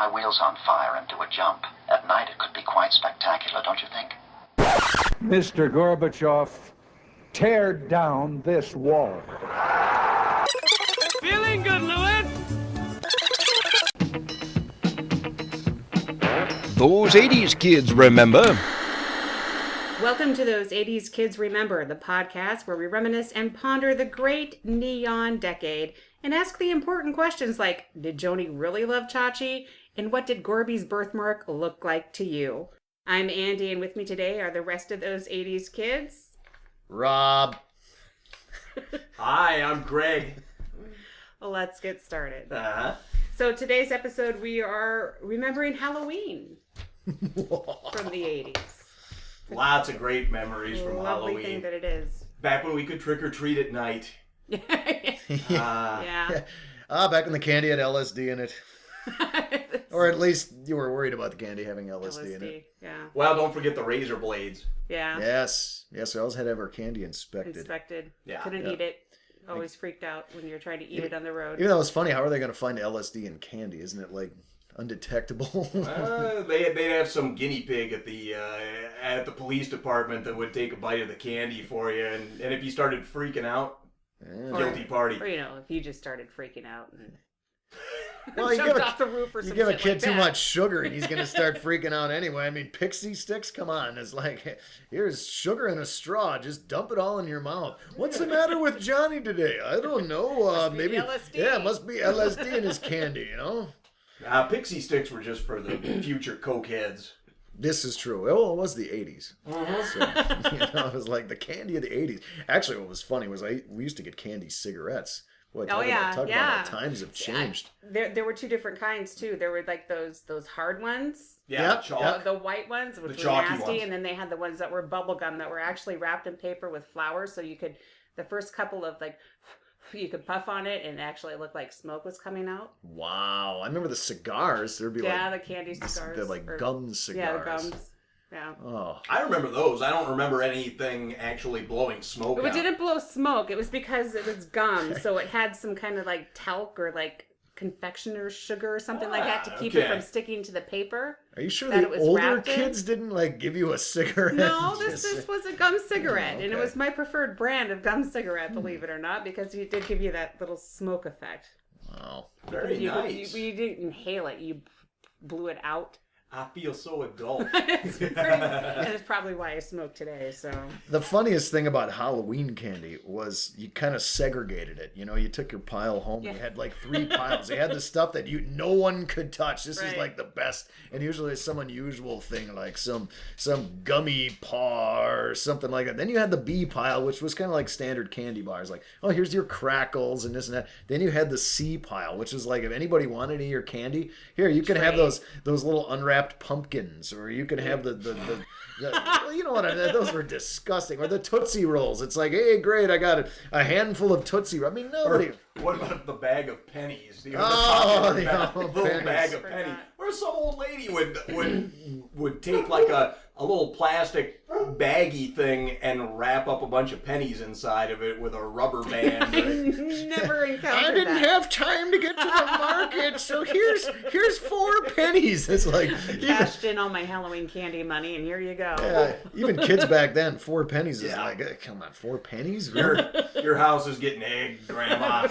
my wheels on fire and do a jump. At night it could be quite spectacular, don't you think? Mr. Gorbachev, tear down this wall. Feeling good, Lewis? Those 80's kids remember. Welcome to Those 80's Kids Remember, the podcast where we reminisce and ponder the great neon decade and ask the important questions like, did Joni really love Chachi? And what did Gorby's birthmark look like to you? I'm Andy, and with me today are the rest of those 80's kids. Rob. Hi, I'm Greg. Well, let's get started. Uh-huh. So today's episode, we are remembering Halloween from the 80s. Lots of great memories from Lovely Halloween. thing that it is. Back when we could trick or treat at night. Yeah. Back when the candy had LSD in it. Or at least you were worried about the candy having LSD in it. Yeah. Well, don't forget the razor blades. Yeah. Yes, we always had to have our candy inspected. Yeah. Couldn't eat it. Always freaked out when you're trying to eat it on the road. Even though it's funny, how are they going to find LSD in candy? Isn't it like undetectable? They'd have some guinea pig at the police department that would take a bite of the candy for you, and if you started freaking out, guilty party. Or, if you just started freaking out and Well, jumped off the roof or you some give a shit kid like too that. much sugar and he's going to start freaking out anyway. I mean, pixie sticks, come on. It's like, here's sugar in a straw. Just dump it all in your mouth. What's the matter with Johnny today? I don't know. Maybe LSD. Yeah, it must be LSD in his candy, Pixie sticks were just for the future coke heads. This is true. Well, it was the 80s. Mm-hmm. So, it was like the candy of the 80s. Actually, what was funny was we used to get candy cigarettes. Boy, talk about how times have changed. There were two different kinds too. There were like those hard ones. Yeah, Yep. The white ones, which The were chalky nasty, ones. and then they had the ones that were bubble gum that were actually wrapped in paper with flowers, so you could, the first couple of you could puff on it and actually look like smoke was coming out. Wow. I remember the cigars. There'd be The candy cigars. the gum cigars. Yeah, the gums. Yeah. Oh. I remember those. I don't remember anything actually blowing smoke It out. didn't blow smoke. It was because it was gum, so it had some kind of like talc or like confectioner's sugar or something like that to keep it from sticking to the paper. Are you sure that the it was older wrapped in? kids didn't give you a cigarette? No, this was a gum cigarette, and it okay. was my preferred brand of gum cigarette, believe it or not, because it did give you that little smoke effect. Wow. Very nice. You didn't inhale it; you blew it out. I feel so adult. And it's probably why I smoke today. So The funniest thing about Halloween candy was you kind of segregated it. You took your pile home. Yeah. You had 3 piles. You had the stuff that no one could touch. This is Right. the best. And usually it's some unusual thing like some gummy paw or something like that. Then you had the B pile, which was kind of like standard candy bars. Like, oh, here's your crackles and this and that. Then you had the C pile, which is if anybody wanted any of your candy, here you can have those little unwrapped pumpkins, or you could have the well, you know what those were disgusting. Or the Tootsie Rolls. It's like, hey, great, I got a handful of Tootsie Rolls. I mean, nobody. What about the bag of pennies? The old little pennies. bag of pennies. Where some old lady would take a little plastic baggie thing and wrap up a bunch of pennies inside of it with a rubber band. never encountered I didn't that. have time to get to the market, so here's 4 pennies. It's like Cashed in all my Halloween candy money, and here you go. even kids back then, 4 pennies is come on, 4 pennies? Your house is getting egged, Grandma.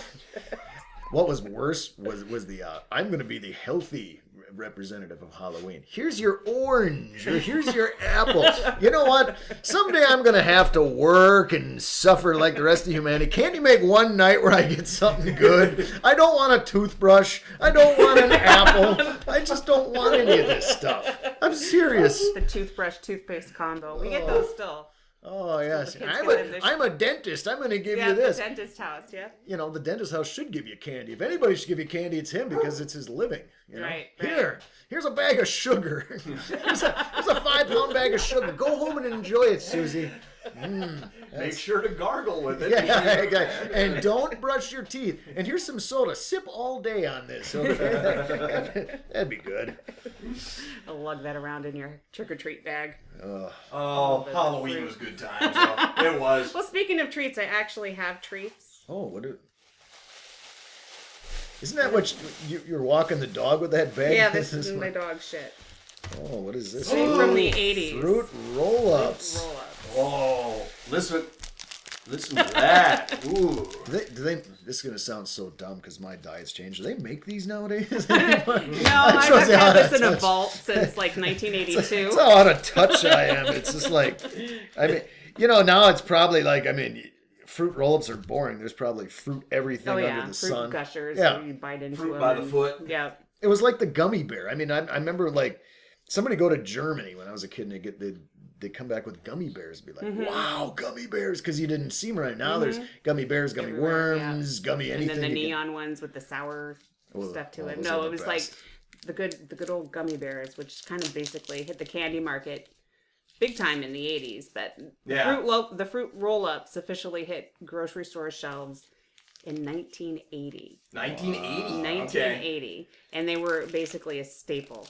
What was worse was the I'm going to be the healthy representative of Halloween. Here's your orange, or here's your apple. You know what? Someday I'm going to have to work and suffer like the rest of humanity. Can't you make one night where I get something good? I don't want a toothbrush. I don't want an apple. I just don't want any of this stuff. I'm serious. The toothbrush-toothpaste combo. We get those still. Oh, yes. the kids I'm a dentist. I'm going to give you The this. dentist house, yeah. The dentist house should give you candy. If anybody should give you candy, it's him, because it's his living. Right. Here's a bag of sugar. Here's a 5-pound bag of sugar. Go home and enjoy it, Susie. Make sure to gargle with it. Yeah, and don't brush your teeth. And here's some soda. Sip all day on this. Okay? That'd be good. I'll lug that around in your trick-or-treat bag. Oh, Halloween was good times. So it was. Well, speaking of treats, I actually have treats. Oh, what? Isn't that what you're walking the dog with that bag? Yeah, this is my dog shit. Oh, what is this? Straight from the 80s. Fruit roll-ups. Oh, listen to that. Ooh. Do they? This is gonna sound so dumb because my diet's changed. Do they make these nowadays? No, I've had this in a vault since like 1982. It's how out of touch I am. It's just like, I mean, now it's probably like, fruit roll-ups are boring. There's probably fruit everything under the fruit sun. Gushers. Yeah, So you bite into Fruit them by the foot. Yeah. it was like the gummy bear. I mean, I remember like somebody go to Germany when I was a kid and they'd come back with gummy bears and be like, wow, gummy bears, because you didn't see them right now. There's gummy bears, gummy Everywhere, worms, gummy anything. And then the neon ones with the sour stuff to it. No, it was like the good old gummy bears, which kind of basically hit the candy market big time in the 80s. But the fruit roll-ups officially hit grocery store shelves in 1980. 1980? Okay. And they were basically a staple.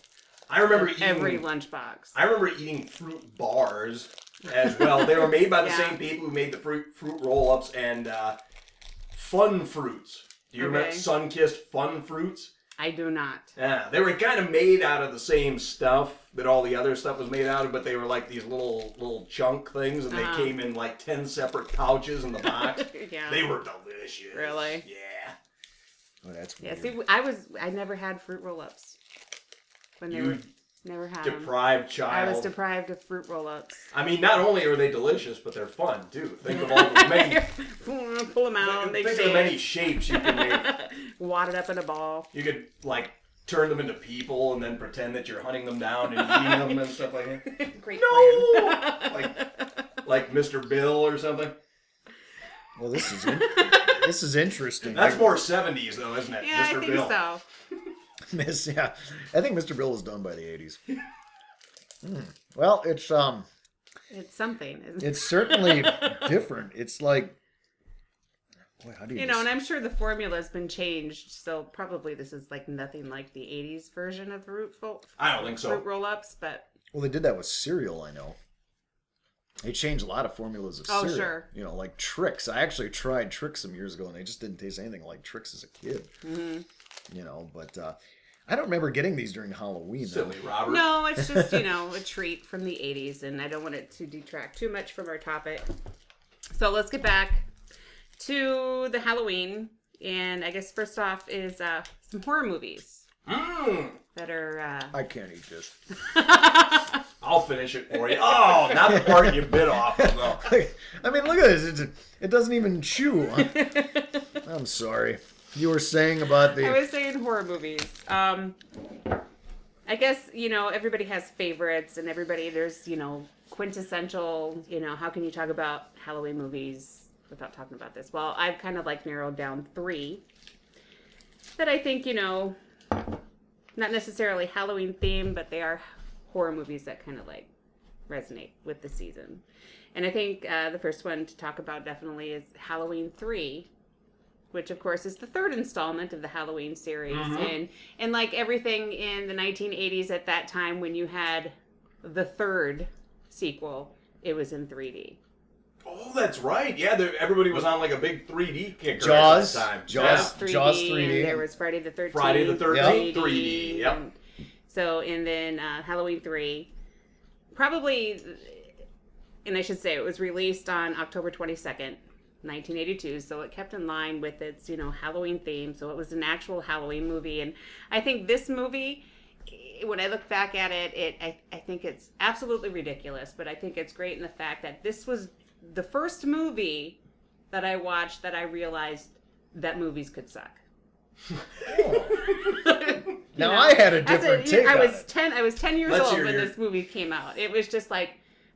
I remember eating every lunchbox. I remember eating fruit bars as well. They were made by the same people who made the fruit roll-ups and Fun Fruits. Do you remember Sun-Kissed Fun Fruits? I do not. Yeah, they were kind of made out of the same stuff that all the other stuff was made out of, but they were like these little chunk things, and they came in like 10 separate pouches in the box. Yeah. They were delicious. Really? Yeah. Oh, that's Yeah, weird. see, I never had fruit roll-ups. When they were never had them. Deprived child. I was deprived of fruit roll-ups. I mean, not only are they delicious, but they're fun too. Think of all the many. Pull them out. Think of the many shapes you can make. Wad it up in a ball. You could like turn them into people and then pretend that you're hunting them down and eating them and stuff like that. Great No, like Mr. Bill or something. Well, this is interesting. That's more 70s though, isn't it? Yeah, Mr. I think Bill. so. Yeah, I think Mr. Bill was done by the 80s. Well, it's something, isn't it? it's certainly different. It's like, boy, how do you? And I'm sure the formula's been changed, so probably this is like nothing like the 80s version of the I don't think so. fruit roll-ups, but Well, they did that with cereal, I know. They changed a lot of formulas of cereal. Sure. Like Trix. I actually tried Trix some years ago, and they just didn't taste anything like Trix as a kid. Mm-hmm. But I don't remember getting these during Halloween. Silly Robert. no, it's just, a treat from the 80s, and I don't want it to detract too much from our topic. So let's get back to the Halloween, and I guess first off is some horror movies that are... I can't eat this. I'll finish it for you. Oh, not the part you bit off. No. I mean, look at this. It doesn't even chew. I'm sorry. You were saying about the... I was saying horror movies. I guess, everybody has favorites, and there's, quintessential, how can you talk about Halloween movies without talking about this? Well, I've kind of narrowed down 3 that I think, not necessarily Halloween themed, but they are horror movies that kind of resonate with the season. And I think the first one to talk about definitely is Halloween 3, which of course is the 3rd installment of the Halloween series. Mm-hmm. And like everything in the 1980s at that time, when you had the 3rd sequel, it was in 3D. Oh, that's right. Yeah, everybody was on a big 3D kicker Jaws. at that time. Jaws 3D. And there was Friday the 13th. Friday the 13th, 3D. Yep. And then Halloween 3, probably, and I should say it was released on October 22nd, 1982, so it kept in line with its, Halloween theme, so it was an actual Halloween movie. And I think this movie, when I look back at it, I think it's absolutely ridiculous, but I think it's great in the fact that this was the first movie that I watched that I realized that movies could suck. Now I had a different take on it. I was 10 years old when this movie came out. It was just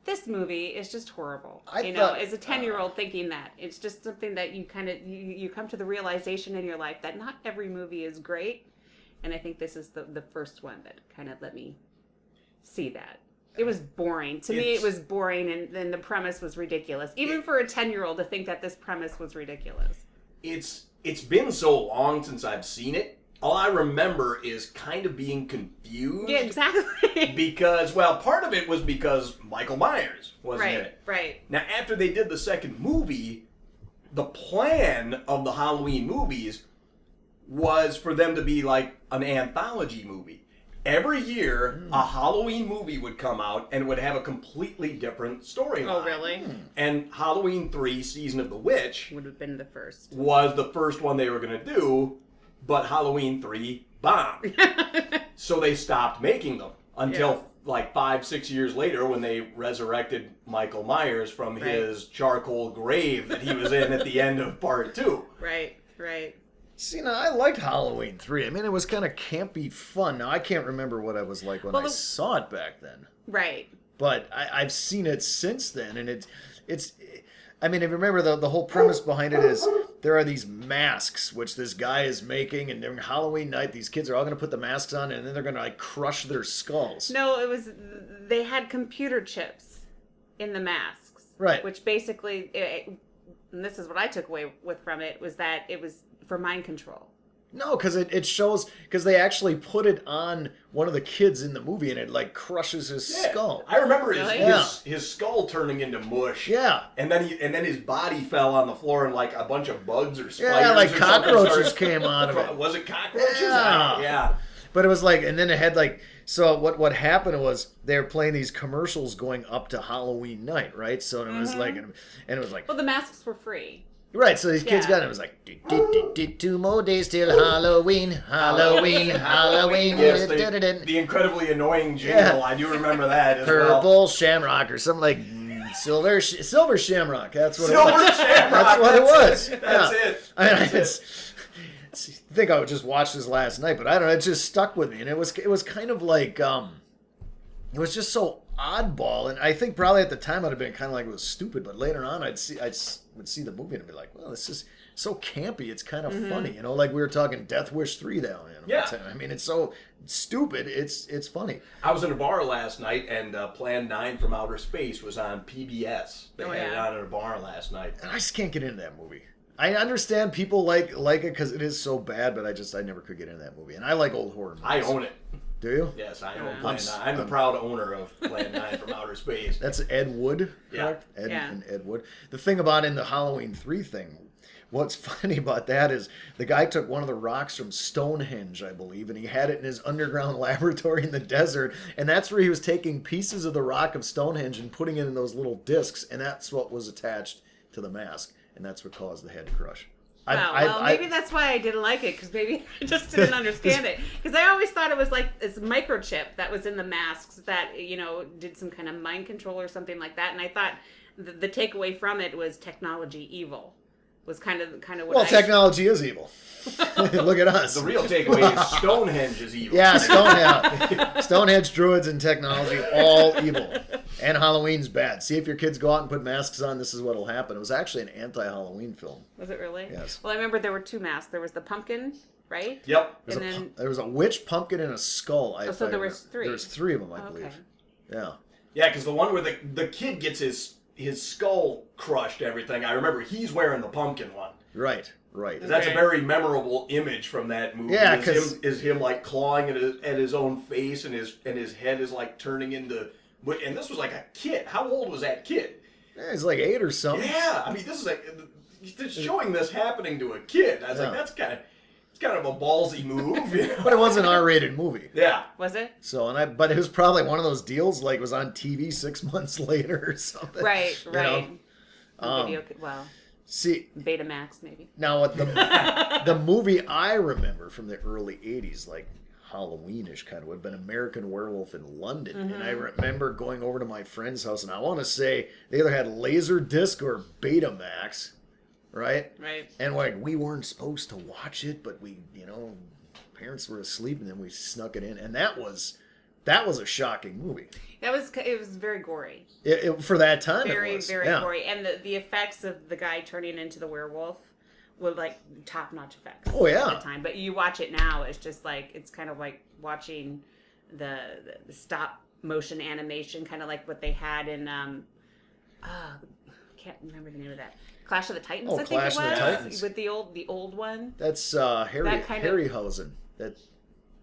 this movie is just horrible. As a 10-year-old thinking that. It's just something that you kind of, you come to the realization in your life that not every movie is great. And I think this is the first one that kind of let me see that. It was boring. To me, it was boring, and then the premise was ridiculous. Even for a 10-year-old to think that this premise was ridiculous. It's been so long since I've seen it. All I remember is kind of being confused. Yeah, exactly. Because, part of it was because Michael Myers wasn't in it. Right. Now, after they did the second movie, the plan of the Halloween movies was for them to be like an anthology movie. Every year, a Halloween movie would come out and it would have a completely different storyline. Oh, really? And Halloween 3, Season of the Witch, Would have been the first. was the first one they were going to do, but Halloween 3 bombed. So they stopped making them until like 5-6 years later when they resurrected Michael Myers from his charcoal grave that he was in at the end of part 2. Right, right. See, now, I liked Halloween 3. I mean, it was kind of campy fun. Now, I can't remember what I was like when I saw it back then. Right. But I've seen it since then, and it's I mean, if you remember, the whole premise behind it is there are these masks, which this guy is making, and during Halloween night, these kids are all going to put the masks on, and then they're going to, like, crush their skulls. No, it was, they had computer chips in the masks. Right. Which basically, and this is what I took away from it, was that it was for mind control. No, because it shows, because they actually put it on one of the kids in the movie, and it, like, crushes his skull. I remember Really? his skull turning into mush. Yeah. And then his body fell on the floor and like a bunch of bugs or spiders. Yeah, like or something cockroaches started- came out of it. Was it cockroaches? Yeah. Yeah. But it was like, and then it had like, so what happened was they were playing these commercials going up to Halloween night, right? So it was like, and it was like, Well, the masks were free. right, so these kids got it. It was like, 2 more days till Halloween, Halloween, Halloween. Yes, the incredibly annoying jingle. Yeah. I do remember that as Purple well. Shamrock or something like silver Shamrock. That's what Silver it was. Shamrock. That's what it was. That's Yeah. it. I mean, I think I would just watch this last night, but I don't know. It just stuck with me, and it was kind of like it was just so oddball, and I think probably at the time I'd have been kind of like it was stupid, but later on I would see the movie and I'd be like, well, this is so campy. It's kind of funny, you know, like we were talking Death Wish 3 down in. Yeah. I mean, it's so stupid. It's funny. I was in a bar last night and Plan 9 from Outer Space was on PBS. They had it on in a bar last night. And I just can't get into that movie. I understand people like it because it is so bad, but I never could get into that movie. And I like old horror movies. I own it. Do you? Yes, I own Plan 9. I'm the proud owner of Plan 9 from Outer Space. That's Ed Wood, Yeah. correct? Ed Wood. The thing about in the Halloween 3 thing, what's funny about that is the guy took one of the rocks from Stonehenge, I believe, and he had it in his underground laboratory in the desert, and that's where he was taking pieces of the rock of Stonehenge and putting it in those little discs, and that's what was attached to the mask, and that's what caused the head crush. Well, maybe that's why I didn't like it, because maybe I just didn't understand it. Because I always thought it was like this microchip that was in the masks that, you know, did some kind of mind control or something like that. And I thought the takeaway from it was technology evil. Was kind of what Well, technology is evil. Look at us. The real takeaway is Stonehenge is evil. Yeah, Stonehenge, druids, and technology, all evil. And Halloween's bad. See, if your kids go out and put masks on, this is what'll happen. It was actually an anti-Halloween film. Was it really? Yes. Well, I remember there were 2 masks. There was the pumpkin, right? Yep. There was a witch, pumpkin, and a skull. So there was 3. There was 3 of them, I Okay. believe. Yeah. Yeah, because the one where the kid gets his skull crushed, everything. I remember he's wearing the pumpkin one. Right. That's a very memorable image from that movie. Yeah, is him like clawing at his own face, and his head is like turning into. And this was like a kid. How old was that kid? Yeah, he's like 8 or something. Yeah, I mean, this is like just showing this happening to a kid. I was like, that's kind of a ballsy move. You know? But it was an R-rated movie. Yeah. Was it? So, but it was probably one of those deals like it was on TV 6 months later or something. Right. You know? Well, See, Betamax maybe. now what the movie I remember from the early 80s, like Halloweenish kind of, would have been American Werewolf in London. Mm-hmm. And I remember going over to my friend's house, and I want to say they either had Laserdisc or Betamax, right? Right. And like we weren't supposed to watch it, but we, parents were asleep, and then we snuck it in, and that was a shocking movie. It was very gory. For that time, Very, it was. very yeah. gory. And the effects of the guy turning into the werewolf were like top-notch effects. Oh, yeah. At the time. But you watch it now, it's just like, it's kind of like watching the stop motion animation, kind of like what they had in, can't remember the name of that. Clash of the Titans, I think Clash it was. of the Titans. With the old one. That's Harryhausen.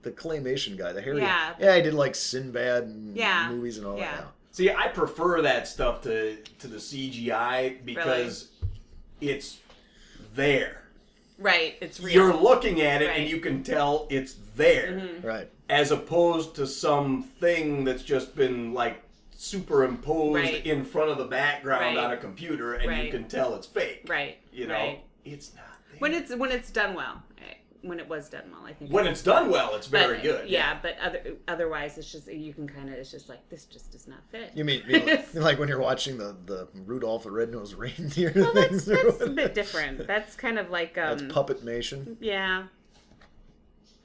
The claymation guy, the Harry. Yeah. Yeah, he did like Sinbad and Yeah. movies and all Yeah. that. See, I prefer that stuff to the CGI because it's there. Right, it's real. You're looking at it Right. and you can tell it's there. Mm-hmm. Right. As opposed to something that's just been like superimposed Right. in front of the background Right. on a computer and Right. you can tell it's fake. Right. You know, Right. it's not there. When it's done well. When it was done well, I think. When it's done well, it's very But, good. Yeah, but otherwise, it's just you can kind of it's just like this just does not fit. You mean like when you're watching the Rudolph the Red-Nosed Reindeer Well, things? that's a bit different. That's kind of like That's puppetmation. yeah.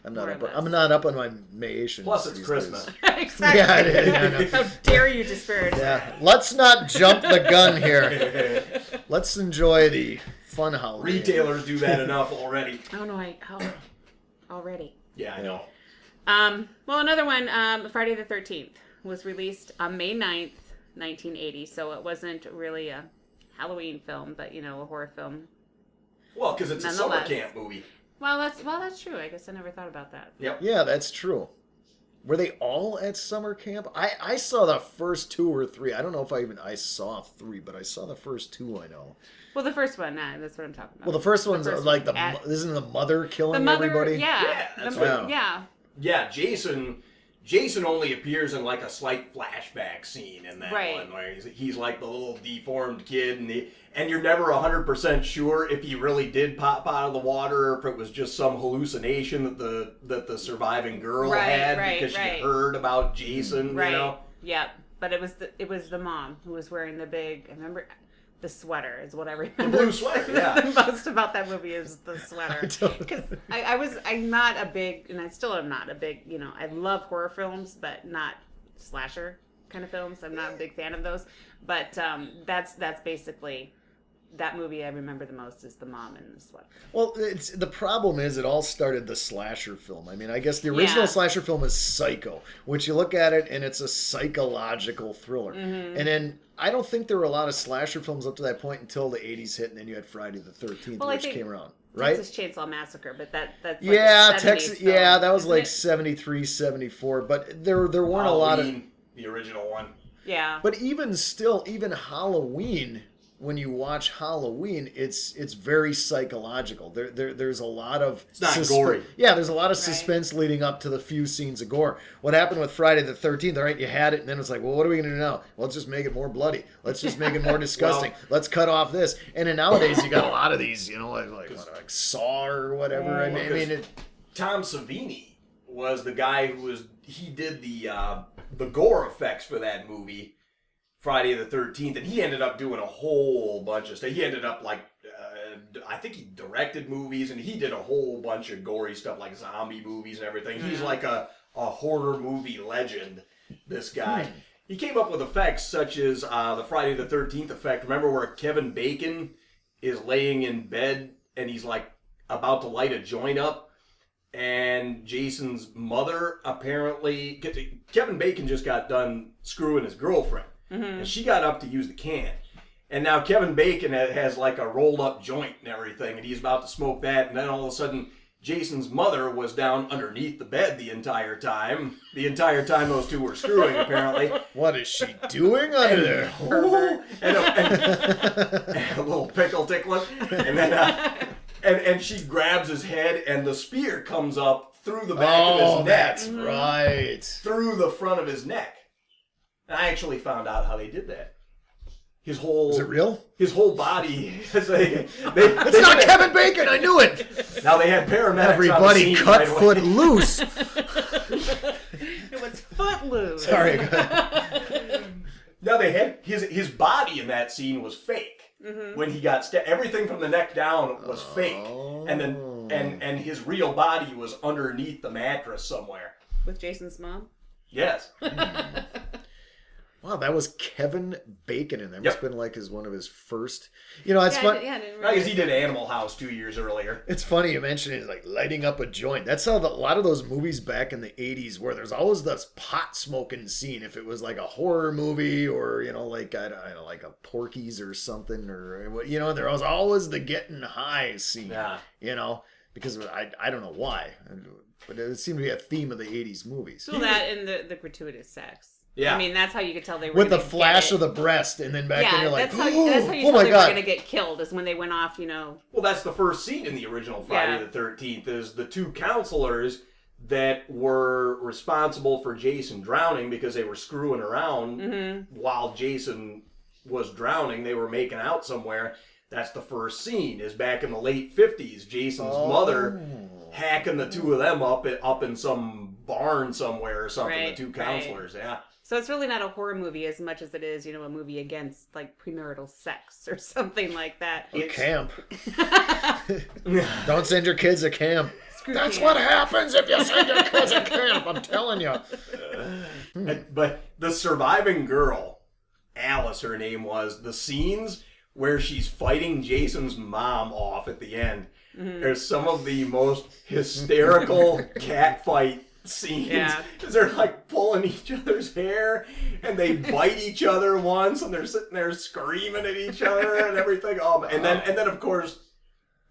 I'm not More up. or less. I'm not up on my Mation. Plus, it's these Christmas. days. Exactly. Yeah, it is. I know. How dare you disparage? Yeah. Let's not jump the gun here. Let's enjoy the fun Halloween. Retailers do that enough already. Oh no, already. Yeah, I know. Well, another one, Friday the 13th, was released on May 9th, 1980. So it wasn't really a Halloween film, but a horror film. Well, because it's a summer Nonetheless. camp movie. Well, that's true. I guess I never thought about that. Yep. Yeah, that's true. Were they all at summer camp? I saw the first 2 or 3. I don't know if I saw 3, but I saw the first 2. I know. Well, the first one, that's what I'm talking about. Well, the first one's first like one at- isn't the mother killing the mother, everybody? yeah, Yeah, that's the, right. yeah. Yeah, Jason only appears in like a slight flashback scene in that Right. one where he's like the little deformed kid and you're never 100% sure if he really did pop out of the water or if it was just some hallucination that the surviving girl had because she heard about Jason, Right. you know. Yep. But it was the mom who was wearing the big. I remember the sweater is what I remember. The blue sweater, yeah. The most about that movie is the sweater. Because I'm not a big, and I still am not a big. I love horror films, but not slasher kind of films. I'm not a big fan of those. But that's basically. That movie I remember the most is the mom in the sweater. Well, the problem is it all started the slasher film. I mean, I guess the original slasher film is Psycho, which you look at it and it's a psychological thriller. Mm-hmm. And then I don't think there were a lot of slasher films up to that point until the 80s hit, and then you had Friday the 13th, Well, I which think came around. Right? Texas Chainsaw Massacre, but that's like Yeah, a 70s Texas. film, Yeah, that was isn't like it? 73, 74. But there weren't a lot of. Halloween, the original one. Yeah. But even still, even Halloween, when you watch Halloween, it's very psychological. There's a lot of It's not gory. Yeah, there's a lot of suspense leading up to the few scenes of gore. What happened with Friday the 13th? All right, you had it, and then it's like, well, what are we going to do now? Well, let's just make it more bloody. Let's just make it more disgusting. Let's cut off this. And then nowadays you got a lot of these, like Saw or whatever. I mean, Tom Savini was the guy he did the gore effects for that movie. Friday the 13th, and he ended up doing a whole bunch of stuff. He ended up I think he directed movies, and he did a whole bunch of gory stuff like zombie movies and everything. He's like a horror movie legend, this guy. He came up with effects such as the Friday the 13th effect. Remember where Kevin Bacon is laying in bed, and he's like about to light a joint up, and Jason's mother apparently... Kevin Bacon just got done screwing his girlfriend. Mm-hmm. And she got up to use the can. And now Kevin Bacon has like a rolled up joint and everything, and he's about to smoke that, and then all of a sudden Jason's mother was down underneath the bed the entire time. The entire time those two were screwing, apparently. what is she doing under there? And a little pickle tickling. And then and she grabs his head, and the spear comes up through the back of his neck. That's right. Through the front of his neck. And I actually found out how they did that. His whole... Is it real? His whole body... it's It's not Kevin Bacon, I knew it! Now they had paramedics Everybody on the scene cut right away. foot loose. It was Footloose. Sorry. Now they had... His body in that scene was fake. Mm-hmm. When he got stabbed. Everything from the neck down was fake. And then and his real body was underneath the mattress somewhere. With Jason's mom? Yes. Wow, that was Kevin Bacon in there. Must Yep. have been like one of his first. It's fun. I didn't Because realize he did Animal House 2 years earlier. It's funny you mention it, like lighting up a joint. That's how a lot of those movies back in the 80s were. There's always this pot smoking scene. If it was like a horror movie or, like, I don't know, like a Porky's or something, or, there was always the getting high scene, Yeah. because I don't know why, but it seemed to be a theme of the 80s movies. Well, that and the gratuitous sex. Yeah. I mean, that's how you could tell they were With the gonna flash get of the breast, and then back then Yeah, you're like, that's how you oh tell my they were god. going to get killed, is when they went off, Well, that's the first scene in the original Friday the 13th, is the two counselors that were responsible for Jason drowning because they were screwing around while Jason was drowning. They were making out somewhere. That's the first scene, is back in the late 50s. Jason's mother hacking the two of them up in some barn somewhere or something, Right, the two counselors, yeah. So it's really not a horror movie as much as it is, a movie against, like, premarital sex or something like that. Or camp. Don't send your kids to camp. That's camp. what happens if you send your kids to camp, I'm telling you. But the surviving girl, Alice her name was, the scenes where she's fighting Jason's mom off at the end, there's some of the most hysterical cat fight scenes. Yeah. They're like pulling each other's hair and they bite each other once and they're sitting there screaming at each other and everything. And then of course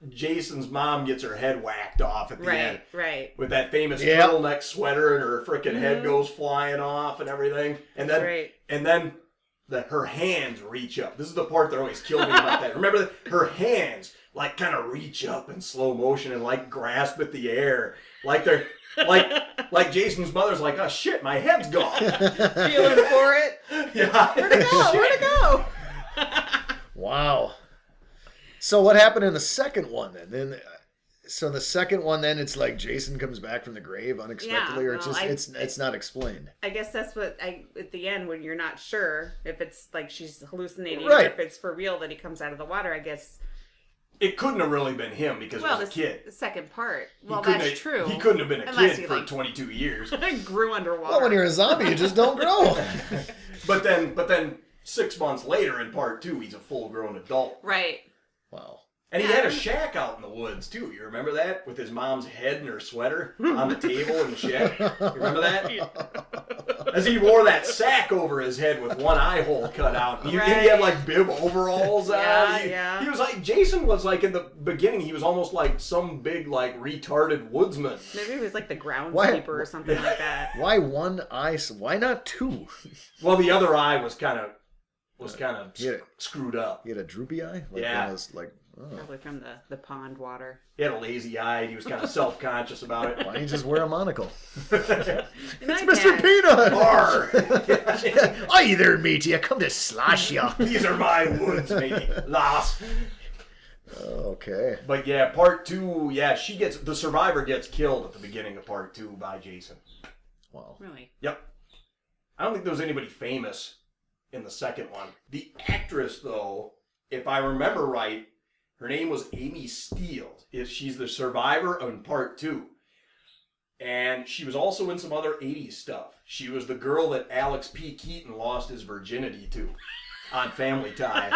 Jason's mom gets her head whacked off at the end. Right. With that famous turtleneck sweater and her freaking head goes flying off and everything. And then her hands reach up. This is the part that always killed me about that. Remember that her hands like kind of reach up in slow motion and like grasp at the air. Like they're like Jason's mother's like, oh shit, my head's gone. Feeling for it? Yeah. Where'd it go? Where'd it go? Wow. So what happened in the second one then? So the second one, then it's like Jason comes back from the grave unexpectedly, or it's not explained. I guess that's what at the end, when you're not sure if it's like she's hallucinating Right. or if it's for real that he comes out of the water. I guess. It couldn't have really been him because it was a kid. The second part. Well, He couldn't that's have- true. He couldn't have been a Unless kid he, for like, 22 years. grew underwater. Well, when you're a zombie, you just don't grow. But then 6 months later in part 2, he's a full-grown adult. Right. Wow. And he had a shack out in the woods, too. You remember that? With his mom's head and her sweater on the table in the shed? You remember that? As he wore that sack over his head with one eye hole cut out. And he had, like, bib overalls on. Yeah. He was like, Jason was, like, in the beginning, he was almost like some big, like, retarded woodsman. Maybe it was like the groundskeeper or something like that. Why one eye? Why not two? Well, the other eye was kind of Yeah. screwed up. He had a droopy eye? Like Yeah. one of those, like, Probably from the pond water. He had a lazy eye. And he was kind of self-conscious about it. why don't you just wear a monocle? It's Mr. Peanut! Arr! Hi there, matey. I come to slash ya. These are my woods, matey. Lost. Okay. But yeah, part 2, the survivor gets killed at the beginning of part 2 by Jason. Wow. Really? Yep. I don't think there was anybody famous in the second one. The actress, though, if I remember right, her name was Amy Steele. She's the survivor in part 2. And she was also in some other 80s stuff. She was the girl that Alex P. Keaton lost his virginity to on Family Tie.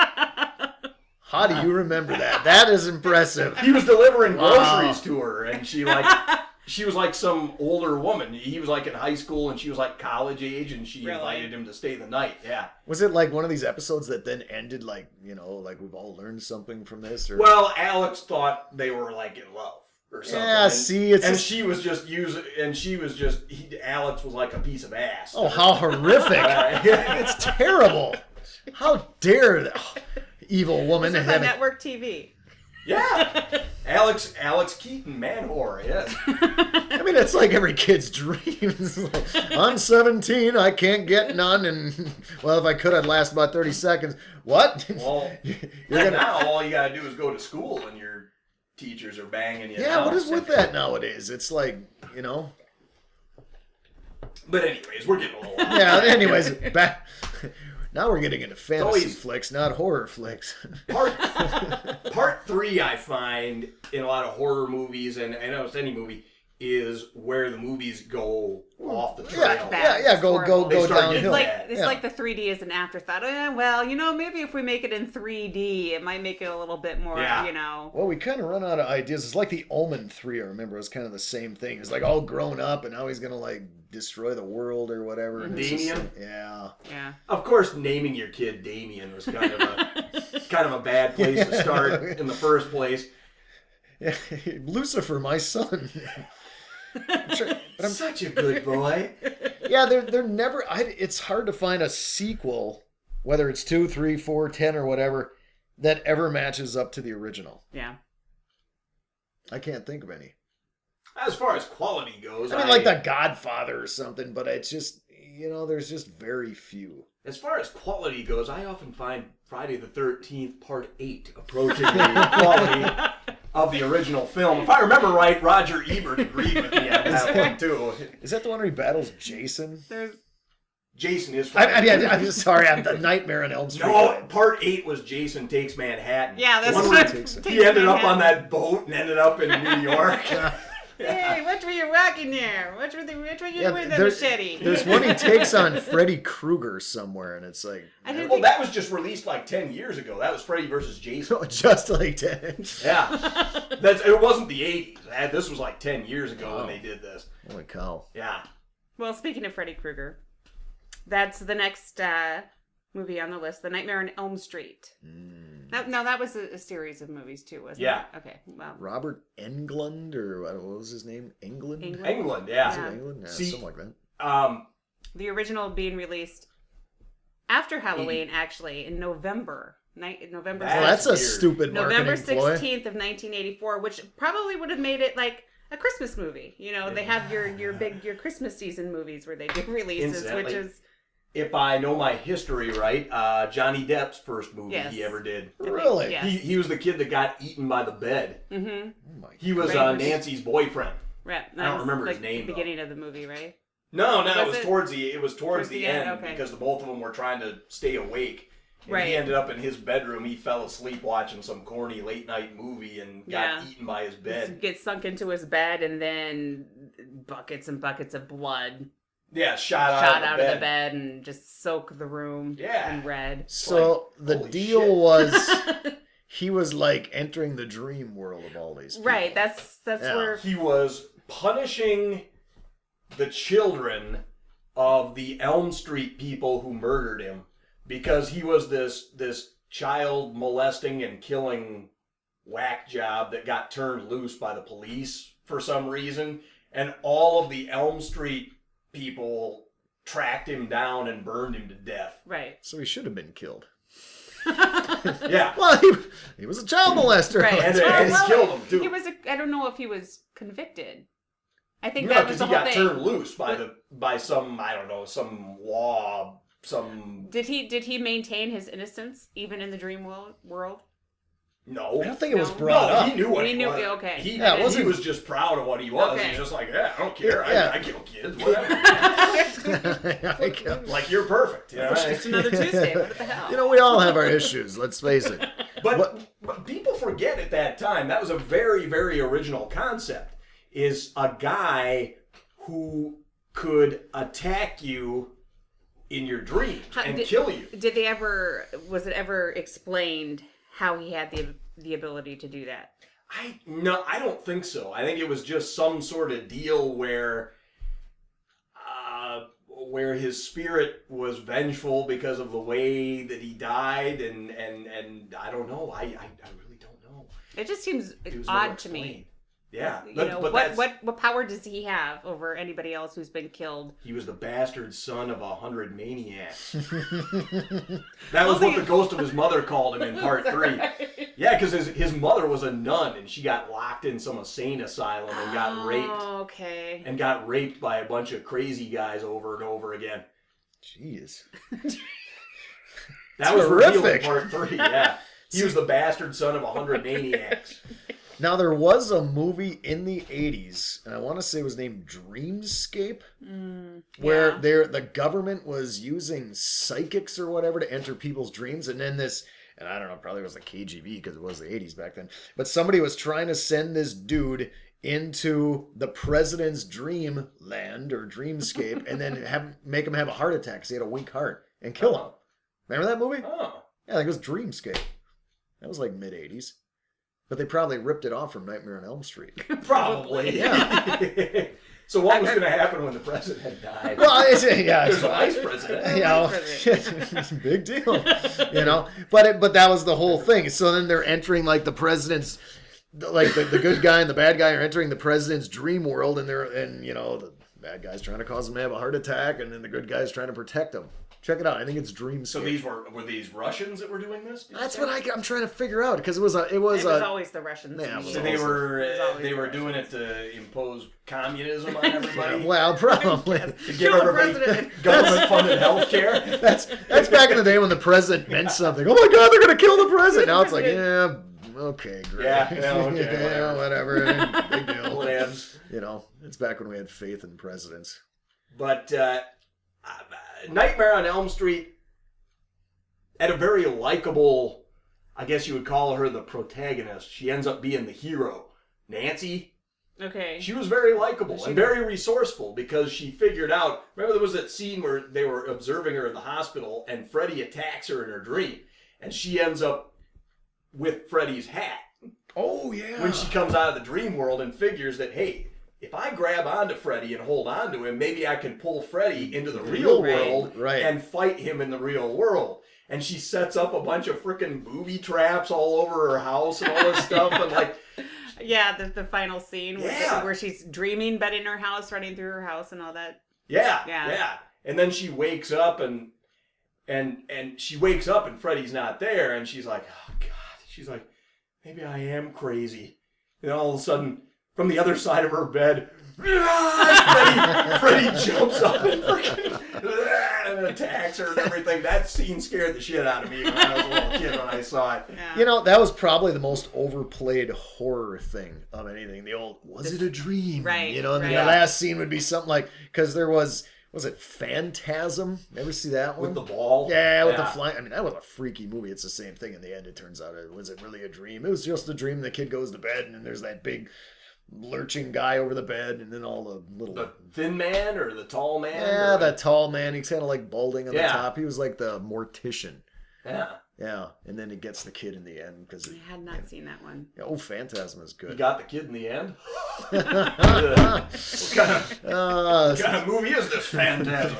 How do you remember that? That is impressive. He was delivering Wow. groceries to her, and she was like some older woman. He was like in high school, and she was like college age, and she invited him to stay the night. Yeah. Was it like one of these episodes that then ended like, like we've all learned something from this? Or... Well, Alex thought they were like in love or something. Yeah, see, it's... And she was just Alex was like a piece of ass. Oh, how horrific. It's terrible. How dare that evil woman This was have on network TV. Yeah. Alex Keaton, man whore, yes. I mean, it's like every kid's dreams. Like, I'm 17, I can't get none, and, well, if I could, I'd last about 30 seconds. What? Well, now all you gotta do is go to school and your teachers are banging you. Yeah, now. what is with that nowadays? It's like, But anyways, we're getting a little off. Yeah, anyways, back... Now we're getting into fantasy always- flicks, not horror flicks. Part 3, I find, in a lot of horror movies, and almost any movie, is where the movies go off the trail. Yeah, go They start getting downhill. bad. It's like the 3D is an afterthought. Well, maybe if we make it in 3D, it might make it a little bit more, Well, we kind of run out of ideas. It's like the Omen 3, I remember. It was kind of the same thing. It's like all grown up, and now he's going to, like, destroy the world or whatever. And it's Damien? Yeah. Of course, naming your kid Damien was kind of a bad place to start in the first place. Yeah. Lucifer, my son. Such a good boy. Yeah, they're never. It's hard to find a sequel, whether it's 2, 3, 4, 10, or whatever, that ever matches up to the original. Yeah. I can't think of any. As far as quality goes, I mean, like The Godfather or something, but it's just, there's just very few. As far as quality goes, I often find Friday the 13th Part 8 approaching the quality of the original film. If I remember right, Roger Ebert agreed with me on that one, too. Is that the one where he battles Jason? Jason is I'm just sorry, I'm the Nightmare on Elm Street. No, Part 8 was Jason Takes Manhattan. Yeah, that's the one what where he ended up on that boat and ended up in New York. Hey, what were you rocking there? What were you doing with the machete? There's one he takes on Freddy Krueger somewhere, and it's like... Well, that was just released like 10 years ago. That was Freddy versus Jason. Just like 10. Yeah. It wasn't the 80s. This was like 10 years ago when they did this. Holy cow. Yeah. Well, speaking of Freddy Krueger, that's the next movie on the list, The Nightmare on Elm Street. No, that was a series of movies too, wasn't it? Okay. Well, Robert Englund, or what was his name? England, yeah. Is it England? Yeah, something like that. The original being released after Halloween, actually, in November. November. That's a stupid marketing November 16th ploy. of 1984, which probably would have made it like a Christmas movie. They have your Christmas season movies where they do releases, Incidentally, which is... If I know my history right, Johnny Depp's first movie he ever did. Really? Yes. He was the kid that got eaten by the bed. Mm-hmm. Oh He was Nancy's boyfriend. Right. I don't remember his name, The beginning of the movie, right? No, it was towards the end okay. because the both of them were trying to stay awake. And Right. he ended up in his bedroom. He fell asleep watching some corny late night movie and got eaten by his bed. Gets sunk into his bed and then buckets and buckets of blood. Yeah, shot out of the bed and just soak the room Yeah. in red. So the holy deal shit. was he was like entering the dream world of all these people. Right, that's where... He was punishing the children of the Elm Street people who murdered him because he was this child molesting and killing whack job that got turned loose by the police for some reason, and all of the Elm Street people tracked him down and burned him to death. Right. So he should have been killed. Yeah. Well, he was a child molester. Right. And he killed him too. He was I don't know if he was convicted. I think No, that was because the he whole got thing. turned loose by some, I don't know, some law, some... Did he maintain his innocence even in the dream world? No. I don't think it was No. brought No, up. he knew what He he knew- was. okay. He, Yeah, it he wasn't- was just proud of what he was. Okay. He's just like, I don't care. Yeah. I kill kids, whatever. Like, you're perfect. You know? It's another Tuesday. What the hell? We all have our issues, let's face it. But people forget at that time, that was a very, very original concept, is a guy who could attack you in your dreams and kill you. Was it ever explained how he had the ability to do that? I don't think so. I think it was just some sort of deal where his spirit was vengeful because of the way that he died, and I don't know. I really don't know. It just seems It was never odd to me. explained. Yeah, what power does he have over anybody else who's been killed? He was the bastard son of 100 maniacs. That was what the ghost of his mother called him in part 3. Yeah, because his mother was a nun and she got locked in some insane asylum and got raped. Oh, okay. And got raped by a bunch of crazy guys over and over again. Jeez. That was revealed in Terrific. part 3, yeah. He was the bastard son of 100 maniacs. Now, there was a movie in the 80s, and I want to say it was named Dreamscape, where the government was using psychics or whatever to enter people's dreams. And then and I don't know, probably it was the KGB because it was the 80s back then, but somebody was trying to send this dude into the president's dream land or dreamscape and then make him have a heart attack because he had a weak heart and kill him. Remember that movie? Oh. Yeah, I think it was Dreamscape. That was like mid-80s. But they probably ripped it off from Nightmare on Elm Street. Probably. Yeah. So what was going to happen when the president died? Well, it's There's a vice president. Big deal. But that was the whole thing. So then they're entering like the president's, like the good guy and the bad guy are entering the president's dream world, and bad guy's trying to cause him to have a heart attack, and then the good guy's trying to protect him. Check it out. I think it's Dreamscape. So these were these Russians that were doing this? That's what I'm trying to figure out, because it was always the Russians. Yeah, So they were doing it to impose communism on everybody. Well, probably To give everybody government-funded health care. that's back in the day when the president meant something. Oh my God, they're gonna kill the president. Now it's like, yeah, okay, great. Yeah, okay, yeah, whatever. Big deal. Whatevs. You know, it's back when we had faith in presidents. But Nightmare on Elm Street had a very likable, I guess you would call her the protagonist. She ends up being the hero. Nancy. Okay. She was very likable and very resourceful because she figured out, remember there was that scene where they were observing her in the hospital and Freddy attacks her in her dream and she ends up with Freddy's hat. Oh, yeah. When she comes out of the dream world and figures that, hey, if I grab onto Freddy and hold on to him, maybe I can pull Freddy into the real world and fight him in the real world. And she sets up a bunch of freaking booby traps all over her house and all this stuff. And like, yeah, the final scene where she's dreaming, but in her house, running through her house and all that. Yeah. And then she wakes up and she wakes up and Freddy's not there. And she's like, oh, God. She's like, maybe I am crazy. And all of a sudden, from the other side of her bed, Freddy jumps up and and attacks her and everything. That scene scared the shit out of me when I was a little kid when I saw it. Yeah. You know, that was probably the most overplayed horror thing of anything. The old, was it a dream? Right. You know, and then the last scene would be something like, because there was it Phantasm? Ever see that one? With the ball? Yeah, with the flying. I mean, that was a freaky movie. It's the same thing in the end. It turns out, was it really a dream? It was just a dream. The kid goes to bed and then there's that big lurching guy over the bed, and then all the little... The thin man or the tall man? Yeah, that tall man. He's kind of like balding on the top. He was like the mortician. Yeah. Yeah, and then he gets the kid in the end. Because I had not seen that one. Oh, Phantasm is good. You got the kid in the end? What kind of movie is this Phantasm?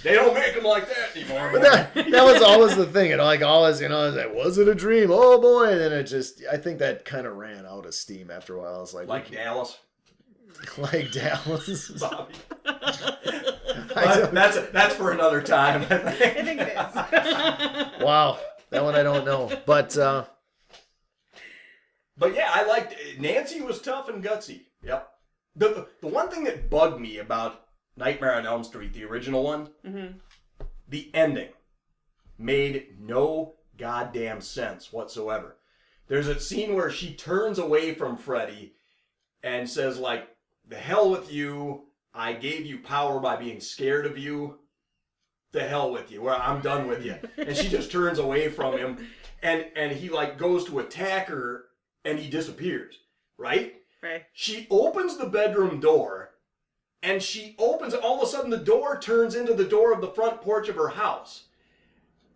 They don't make them like that anymore. But that was always the thing. It always, I was like, was it a dream? Oh boy! And then it just, I think that kind of ran out of steam after a while. I was like Dallas. Like Dallas. Bobby. That's for another time. I think it is. Wow, that one I don't know, but yeah, I liked Nancy was tough and gutsy. Yep. The one thing that bugged me about Nightmare on Elm Street, the original one, the ending made no goddamn sense whatsoever. There's a scene where she turns away from Freddy and says, like, the hell with you. I gave you power by being scared of you. The hell with you. Well, I'm done with you. And she just turns away from him. And he, like, goes to attack her and he disappears. Right? Right. She opens the bedroom door. And she opens, all of a sudden the door turns into the door of the front porch of her house.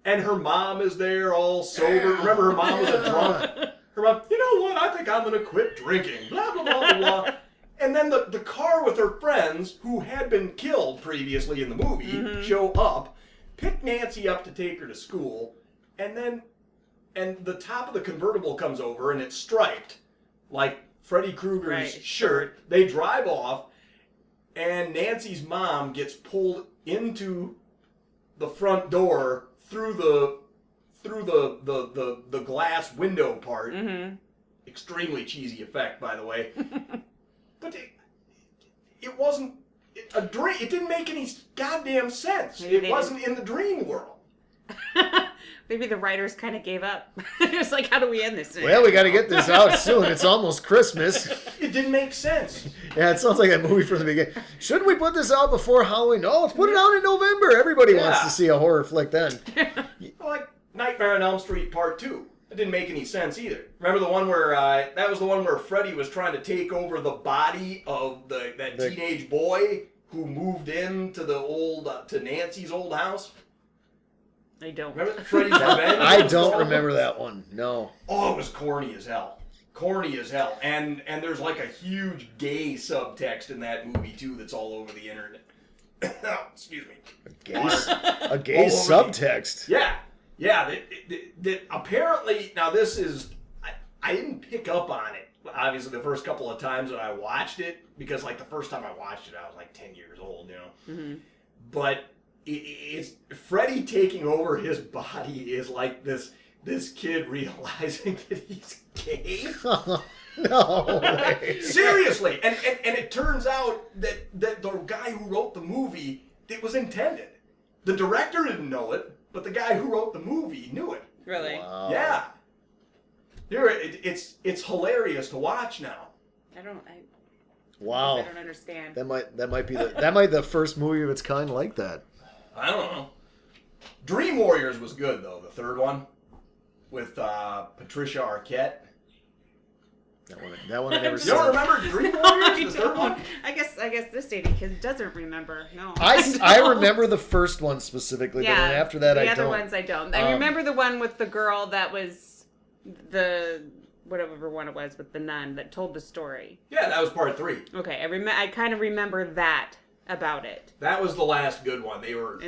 And her mom is there all sober. Remember, her mom was a drunk. Her mom, you know what, I think I'm going to quit drinking. Blah, blah, blah, blah, blah. And then the car with her friends, who had been killed previously in the movie, show up, pick Nancy up to take her to school, and the top of the convertible comes over and it's striped, like Freddy Krueger's shirt. They drive off. And Nancy's mom gets pulled into the front door through the glass window part. Extremely cheesy effect, by the way. But it wasn't a dream. It didn't make any goddamn sense. It wasn't in the dream world. Maybe the writers kind of gave up. It's like, how do we end this thing? Well, we got to get this out soon. It's almost Christmas. It didn't make sense. Yeah, it sounds like that movie from the beginning. Shouldn't we put this out before Halloween? No, let's put it out in November. Everybody wants to see a horror flick then. Like Nightmare on Elm Street Part 2. It didn't make any sense either. Remember the one where, that was the one where Freddy was trying to take over the body of that teenage boy who moved into to Nancy's old house? I don't. Remember Freddy's Revenge? I don't remember that one. No. Oh, it was corny as hell. Corny as hell. And there's like a huge gay subtext in that movie too that's all over the internet. Excuse me. A gay subtext. Yeah. That apparently, now this is, I didn't pick up on it obviously the first couple of times that I watched it, because like the first time I watched it, I was like 10 years old, you know. Mm-hmm. But it's Freddy taking over his body is like this kid realizing that he's gay. No way. Seriously, and it turns out that the guy who wrote the movie, it was intended. The director didn't know it, but the guy who wrote the movie knew it. Really? Wow. Yeah. It's hilarious to watch now. Wow. I don't understand. That might be the first movie of its kind like that. I don't know. Dream Warriors was good though, the third one with Patricia Arquette. That one I never You saw. don't remember Dream Warriors, the third one? I guess this 80 kid doesn't remember. No. I remember the first one specifically, but then after that I don't. The other ones I don't. I remember the one with the girl that was the whatever one it was with the nun that told the story. Yeah, that was part 3. Okay, I kind of remember that about it. That was the last good one. They were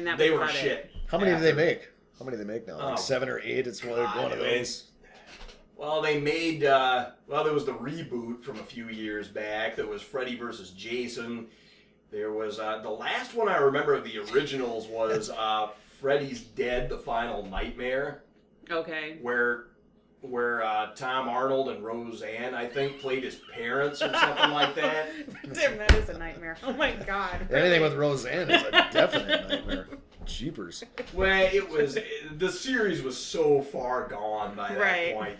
shit. How many do they make? How many do they make now? Like 7 or 8? It's one of those. Well, they made, there was the reboot from a few years back. There was Freddy vs. Jason. There was, the last one I remember of the originals was Freddy's Dead, The Final Nightmare. Okay. Where Tom Arnold and Roseanne, I think, played his parents or something like that. Damn, that is a nightmare. Oh my God. Anything with Roseanne is a definite nightmare. Jeepers. Well, the series was so far gone by that point.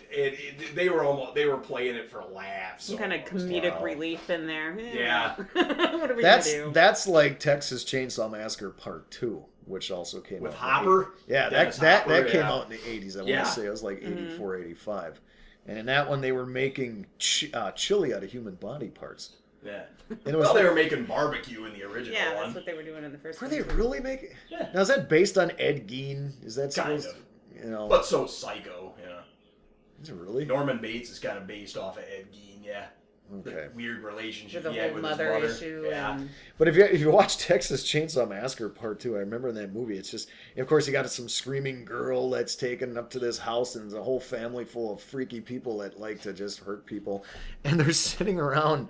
They were playing it for laughs. Some kind of comedic relief in there. Yeah. What are we gonna do? That's like Texas Chainsaw Massacre Part 2, which also came out with Hopper. Yeah, that came out in the 80s. I want to say it was like 84, 85. And in that one, they were making chili out of human body parts. Yeah. And it was they were making barbecue in the original one. Yeah, that's what they were doing in the first one. Were they really making? Yeah. Now, is that based on Ed Gein? Is that kind supposed of? You know. But so psycho, yeah. Is it really? Norman Bates is kind of based off of Ed Gein, yeah. Okay. The weird relationship with he had with his mother mother. issue. Yeah. But if you watch Texas Chainsaw Massacre Part 2, I remember in that movie, it's just, of course, you got some screaming girl that's taken up to this house, and there's a whole family full of freaky people that like to just hurt people, and they're sitting around.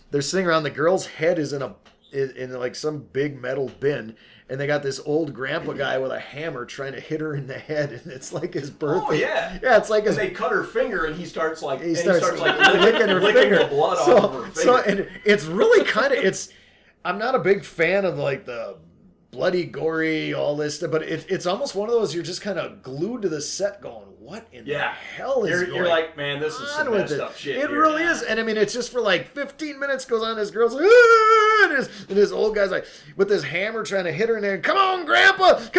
The girl's head is in like some big metal bin, and they got this old grandpa guy with a hammer trying to hit her in the head, and it's like his birthday. Oh yeah, yeah. It's like they cut her finger, and he starts like licking her finger. The blood off of her finger. So and it's really kind of I'm not a big fan of like the bloody, gory, all this stuff, but it's almost one of those you're just kind of glued to the set, going, what in the hell is going on? You're like, man, this is some messed up shit. It really is, and I mean, it's just for like 15 minutes goes on. This girl's like, ah! and this old guy's like with his hammer trying to hit her in there. Come on, Grandpa! Hit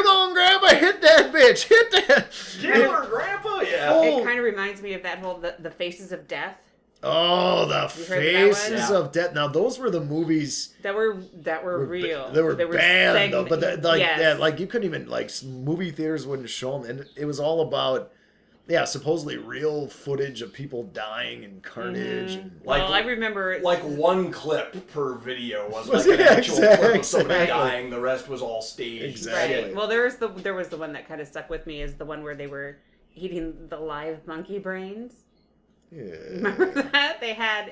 that bitch! Hit that! Kill her, Grandpa! Yeah. It kind of reminds me of that whole the Faces of Death. Oh, the Faces of Death. Now, those were the movies that were real. They were banned, though. But like you couldn't even movie theaters wouldn't show them, and it was all about supposedly real footage of people dying and carnage. Mm-hmm. And, well, I remember like one clip per video was like an actual clip of somebody dying. The rest was all staged. Exactly. Right. Well, there was the one that kind of stuck with me is the one where they were eating the live monkey brains. Yeah. Remember that?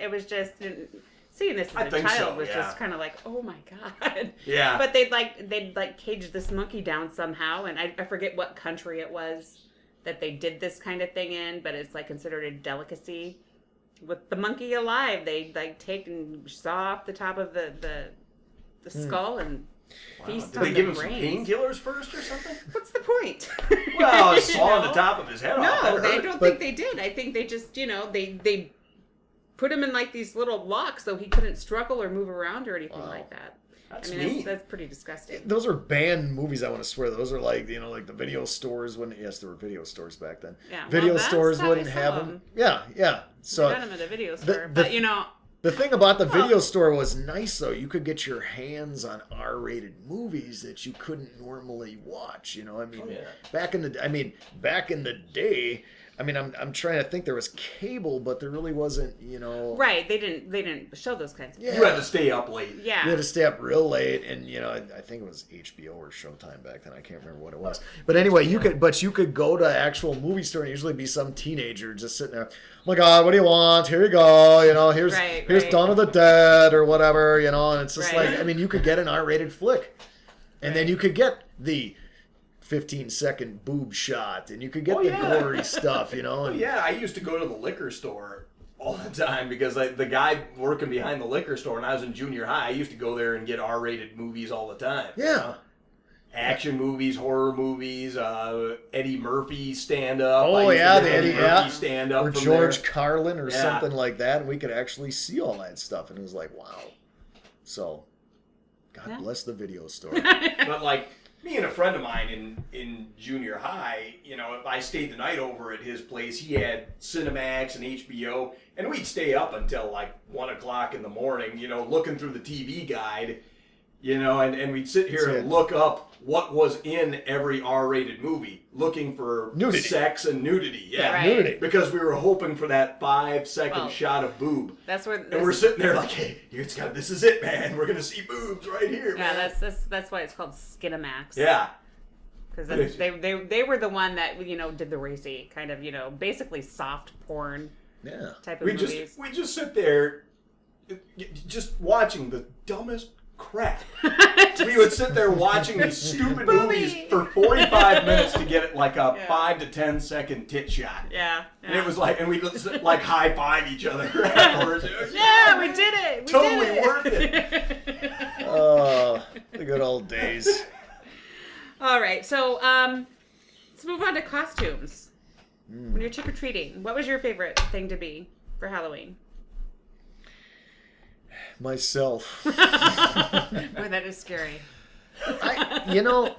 It was just, seeing this as a child was just kind of like, oh my God. Yeah. But they'd cage this monkey down somehow, and I forget what country it was that they did this kind of thing in, but it's like considered a delicacy. With the monkey alive, they take and saw off the top of the skull and feast on the brains. Did they give him some painkillers first or something? What's the point? Well, sawing the top of his head off. No, I don't think they did. I think they just, they put him in like these little locks so he couldn't struggle or move around or anything like that. That's pretty disgusting. Those are banned movies, I want to swear. Those are like, like the video stores wouldn't. Yes, there were video stores back then. Yeah. Video stores wouldn't have them. Yeah. So I got them at the video store. But the thing about the video store was nice, though. You could get your hands on R-rated movies that you couldn't normally watch. Back in the day, I mean, I'm trying to think. There was cable, but there really wasn't, you know. Right. They didn't show those kinds of things. You had to stay up late. Yeah. You had to stay up real late, and you know, I think it was HBO or Showtime back then. I can't remember what it was. But anyway, you could go to actual movie store and usually be some teenager just sitting there. Oh my God, what do you want? Here you go. You know, here's Dawn of the Dead or whatever. You know, and it's just like, I mean, you could get an R-rated flick, and then you could get the 15-second boob shot, and you could get the gory stuff. You know. And, I used to go to the liquor store all the time because the guy working behind the liquor store, when I was in junior high, I used to go there and get R-rated movies all the time. Yeah. You know? Action movies, horror movies, Eddie Murphy stand-up. Oh, yeah, the Eddie Murphy stand-up. Or George Carlin or Yeah. something like that, and we could actually see all that stuff, and it was like, wow. So, God bless the video store. But, like, me and a friend of mine in junior high, you know, if I stayed the night over at his place, he had Cinemax and HBO, and we'd stay up until, like, 1 o'clock in the morning, you know, looking through the TV guide, you know, and we'd sit here and look up what was in every R-rated movie, looking for nudity. Sex and nudity. Yeah, Right. Nudity. because we were hoping for that 5-second shot of boob. That's where. And we're sitting there like, hey, this is it, man. We're gonna see boobs right here, Yeah, man. that's why it's called Skinamax. Yeah. Because they were the one that, you know, did the racy kind of, you know, basically soft porn type of movies. We just sit there, just watching the dumbest crap. We would sit there watching these stupid movies for 45 minutes to get it like a 5 to 10 second tit shot. Yeah. And it was like, and we'd like high five each other afterwards. Yeah, we did it. We totally did it. worth it. Oh, the good old days. All right, so let's move on to costumes. When you're trick or treating, what was your favorite thing to be for Halloween? Myself. Boy, that is scary. You know,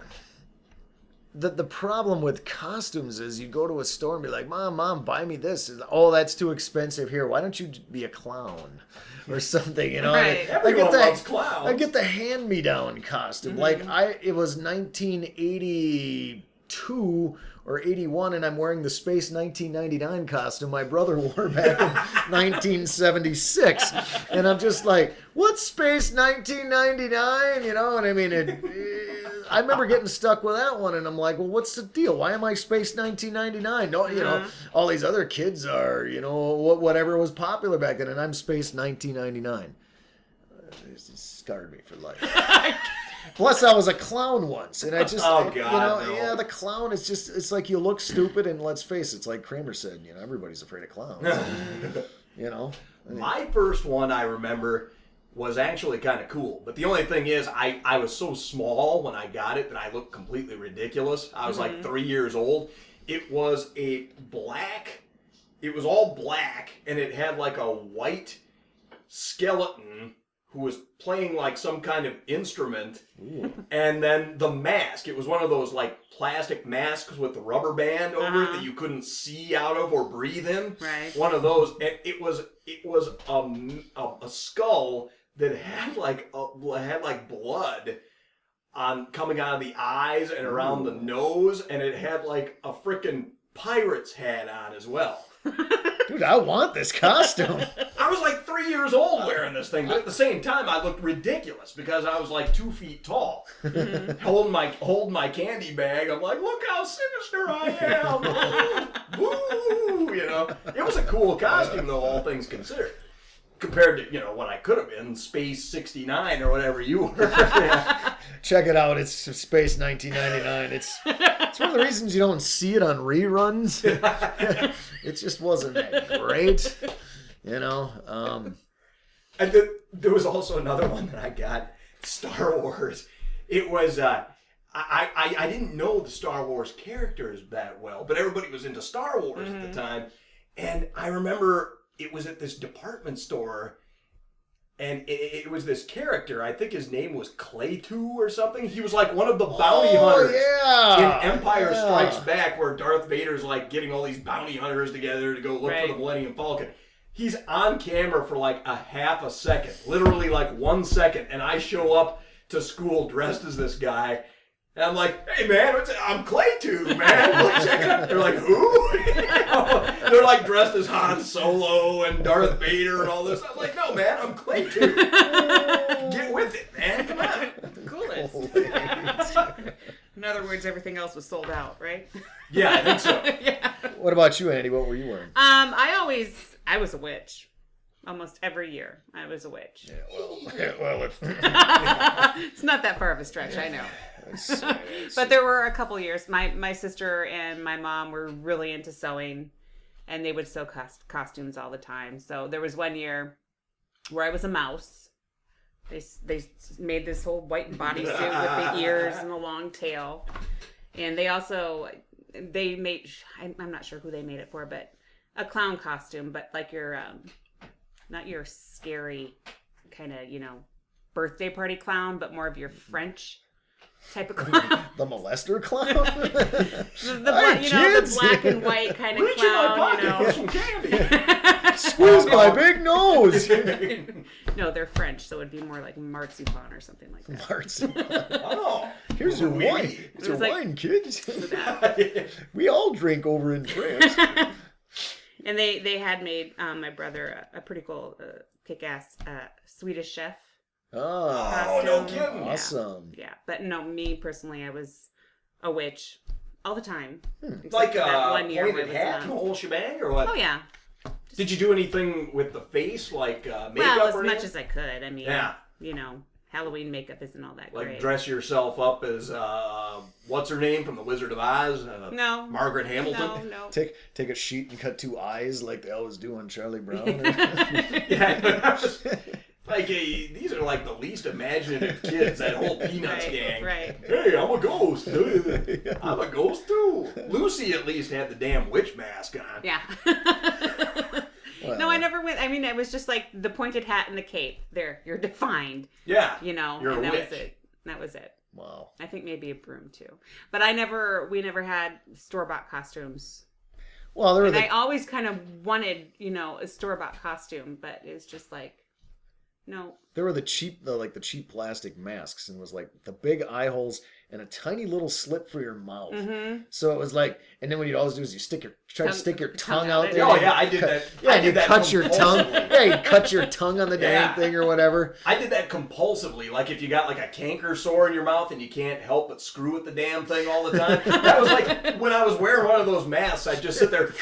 the problem with costumes is you go to a store and be like, Mom, buy me this. Oh, that's too expensive. Here, why don't you be a clown or something? You know, Right. Everyone loves clowns. I get the hand-me-down costume. Like it was 1982 or 81, and I'm wearing the Space 1999 costume my brother wore back in 1976. And I'm just like, what's Space 1999? You know, and I mean, I remember getting stuck with that one, and I'm like, well, what's the deal? Why am I Space 1999? No, you know, all these other kids are, you know, whatever was popular back then, and I'm Space 1999. It scarred me for life. Plus, I was a clown once, and I just, the clown is just, it's like you look stupid, and let's face it, it's like Kramer said, you know, everybody's afraid of clowns. You know? My first one I remember was actually kind of cool, but the only thing is, I was so small when I got it that I looked completely ridiculous. I was like 3 years old. It was all black, and it had like a white skeleton who was playing like some kind of instrument. Ooh. And then the mask, it was one of those like plastic masks with the rubber band over it that you couldn't see out of or breathe in. Right. One of those, and it was a skull that had like blood coming out of the eyes and around the nose, and it had like a frickin' pirate's hat on as well. Dude, I want this costume. I was like 3 years old wearing this thing, but at the same time, I looked ridiculous because I was like 2 feet tall. Holding my candy bag, I'm like, look how sinister I am. Woo! You know, it was a cool costume though, all things considered. Compared to, you know, what I could have been, Space 69 or whatever you were. Check it out. It's Space 1999. It's one of the reasons you don't see it on reruns. It just wasn't that great, you know. And there was also another one that I got, Star Wars. It was, I didn't know the Star Wars characters that well, but everybody was into Star Wars at the time. And I remember it was at this department store, and it was this character. I think his name was Claytu or something. He was like one of the bounty hunters in Empire Strikes Back, where Darth Vader's like getting all these bounty hunters together to go look for the Millennium Falcon. He's on camera for like a half a second, literally like 1 second, and I show up to school dressed as this guy, And I'm like, hey, man, I'm Claytooth, man. Like, check it out. They're like, who? They're like dressed as Han Solo and Darth Vader and all this. I was like, no, man, I'm Claytooth. Get with it, man. Come on. Coolest. In other words, everything else was sold out, right? Yeah, I think so. Yeah. What about you, Andy? What were you wearing? I was a witch. Almost every year, I was a witch. It's not that far of a stretch, I know. But there were a couple years. My sister and my mom were really into sewing, and they would sew costumes all the time. So there was one year where I was a mouse. They made this whole white bodysuit with the ears and the long tail, and they made. I'm not sure who they made it for, but a clown costume, but like your not your scary kind of, birthday party clown, but more of your French type of clown. The molester clown? the black and white kind of Reach clown. in my pocket for some candy. Squeeze my big nose! No, they're French, so it would be more like marzipan or something like that. Marzipan. Oh, Here's your wine. It's your wine, kids. We all drink over in France. And they had made my brother a pretty cool, kick-ass Swedish chef. Oh, no kidding. Awesome. Yeah, but no, me personally, I was a witch all the time. Like that a one year where pointed it was hat, the whole shebang, or what? Oh yeah. Did you do anything with the face, like makeup Well, as or much anything? as I could. I mean, Yeah. Halloween makeup isn't all that Like great. dress yourself up as what's her name from the Wizard of Oz? No. Margaret Hamilton. No. Take a sheet and cut 2 eyes like they always do on Charlie Brown. Yeah. Like these are like the least imaginative kids. That whole Peanuts Right, gang. right. Hey, I'm a ghost. I'm a ghost too. Lucy at least had the damn witch mask on. Yeah. No, I never went. I mean, it was just like the pointed hat and the cape. There, you're defined. Yeah. You're a and that witch. was it. That was it. Wow. I think maybe a broom too. But we never had store-bought costumes. Well, there were And I always kind of wanted, a store-bought costume, but it's just like, no. there were the cheap plastic masks, and it was like the big eye holes and a tiny little slit for your mouth. Mm-hmm. So it was like, and then what you'd always do is you try to stick your tongue out there. Oh yeah, I did that. Yeah, I did you that cut your tongue. compulsively. Yeah, you cut your tongue on the dang thing or whatever. I did that compulsively. Like if you got like a canker sore in your mouth and you can't help but screw at the damn thing all the time. That was like when I was wearing one of those masks. I'd just sit there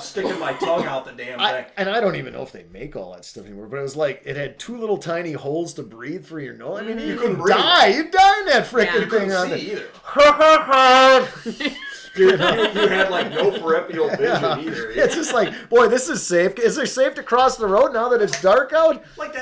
sticking my tongue out the damn thing. And I don't even know if they make all that stuff anymore, but it was like it had 2 little tiny holes to breathe for your nose. I mean, you couldn't could breathe. die. You'd die in that freaking You couldn't thing on see there. either. Dude, you had like no peripheral vision either. It's just like, boy, this is safe. Is it safe to cross the road now that it's dark out? Like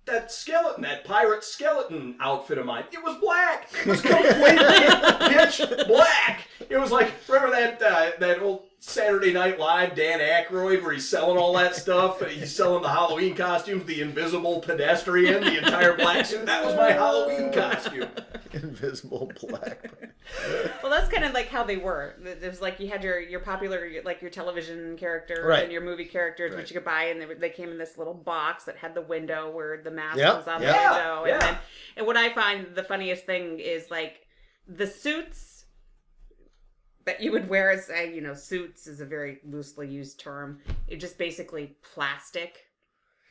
that skeleton, that pirate skeleton outfit of mine. It was black. It was completely pitch black. It was like, remember that old Saturday Night Live, Dan Aykroyd, where he's selling all that stuff? He's selling the Halloween costumes, the invisible pedestrian, the entire black suit. That was my Halloween costume. Invisible black. Well, that's kind of like how they were. It was like you had your popular, like your television characters Right. and your movie characters, Right. which you could buy, and they came in this little box that had the window where the mask Yep, was on yep. the window. Yeah. And what I find the funniest thing is like the suits that you would wear as, suits is a very loosely used term. It's just basically plastic.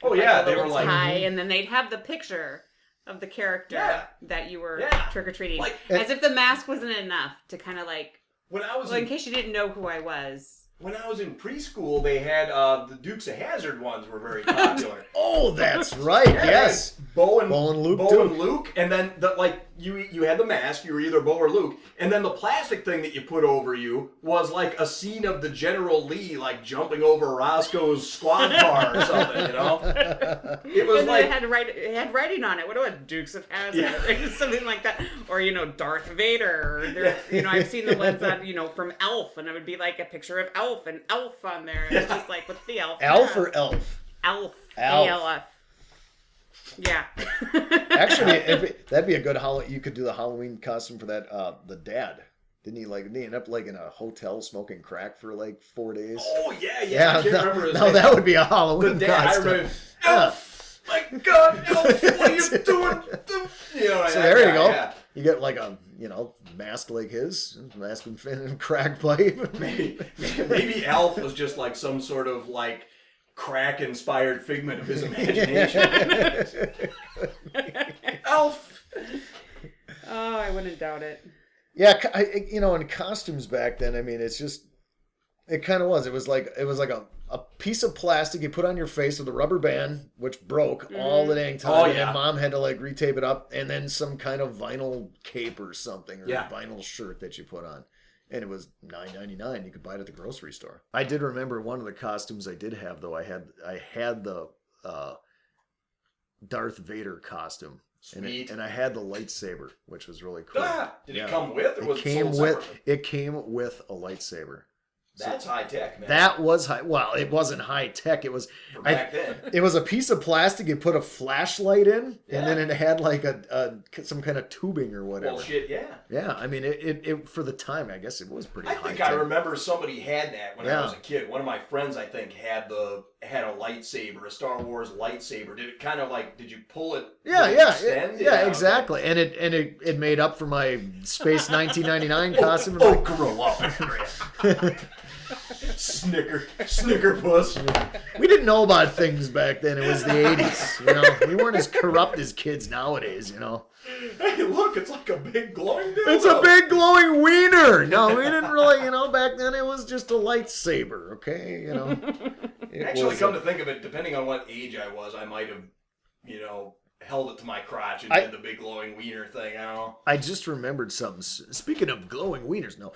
Oh Like yeah, a they were little like, tie, and then they'd have the picture of the character Yeah. that you were Yeah. trick-or-treating. Like- as if the mask wasn't enough to kind of like, when I was well, in case you didn't know who I was. when I was in preschool, they had the Dukes of Hazzard ones were very popular. Oh, that's right. Yes. Bo and Luke, Bo too. and Luke, and then you had the mask. You were either Bo or Luke, and then the plastic thing that you put over you was like a scene of the General Lee like jumping over Roscoe's squad car or something. It was And like it had writing on it. What about Dukes of Hazzard? Or something like that. Or, Darth Vader. Or I've seen the ones that, from Elf, and it would be like a picture of Elf and Elf on there. And it's just like, what's the Elf? Elf or Elf? Elf. Elf. A-L-F. Yeah. Actually, that'd be a good You could do the Halloween costume for that. The dad. Didn't he end up like in a hotel smoking crack for like 4 days? oh yeah. I can't remember his No, name. that would be a Halloween The dad, I costume. remember. Elf! My God, Elf! What are you doing? So there you go. You get like a, mask like his, mask and crack pipe. Maybe Alf was just like some sort of like crack-inspired figment of his imagination. Alf! Oh, I wouldn't doubt it. Yeah, in costumes back then, I mean, it kind of was. It was like a piece of plastic you put on your face with a rubber band, which broke all the dang time. Oh, And yeah. then Mom had to like retape it up, and then some kind of vinyl cape or something, or Yeah. a vinyl shirt that you put on. And it was $9.99. You could buy it at the grocery store. I did remember one of the costumes I did have, though. I had the Darth Vader costume. Sweet. And I had the lightsaber, which was really cool. Did it come with, or was it sold separately? It came with a lightsaber. That's high tech, man. That was high. Well, it wasn't high tech. It was For back then. It was a piece of plastic. You put a flashlight in, and then it had like some kind of tubing or whatever. Bullshit, yeah. Yeah, I mean, it for the time, I guess it was pretty high. I think tech. I remember somebody had that when I Yeah. was a kid. One of my friends, I think, had a lightsaber, a Star Wars lightsaber. Did it kind of like? Did you pull it? Yeah, did it yeah, extend? yeah, exactly. And it made up for my Space 1999 costume. Oh, grow up, Andrea. Snicker puss. We didn't know about things back then. It was the 80s. We weren't as corrupt as kids nowadays. Hey, look, it's like a big glowing dildo. It's a big glowing wiener. No, we didn't really, back then it was just a lightsaber, okay? Actually, come to think of it, depending on what age I was, I might have, held it to my crotch and did the big glowing wiener thing. I don't know. I just remembered something. Speaking of glowing wieners, no.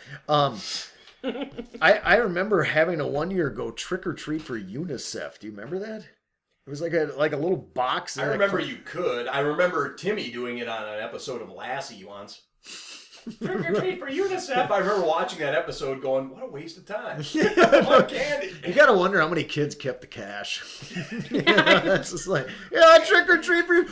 I remember having a 1 year go trick or treat for UNICEF. Do you remember that? It was like a little box. I remember you could. I remember Timmy doing it on an episode of Lassie once. Trick or treat for UNICEF. I remember watching that episode going, what a waste of time. I want candy. You gotta wonder how many kids kept the cash. It's just like, yeah, trick or treat for you.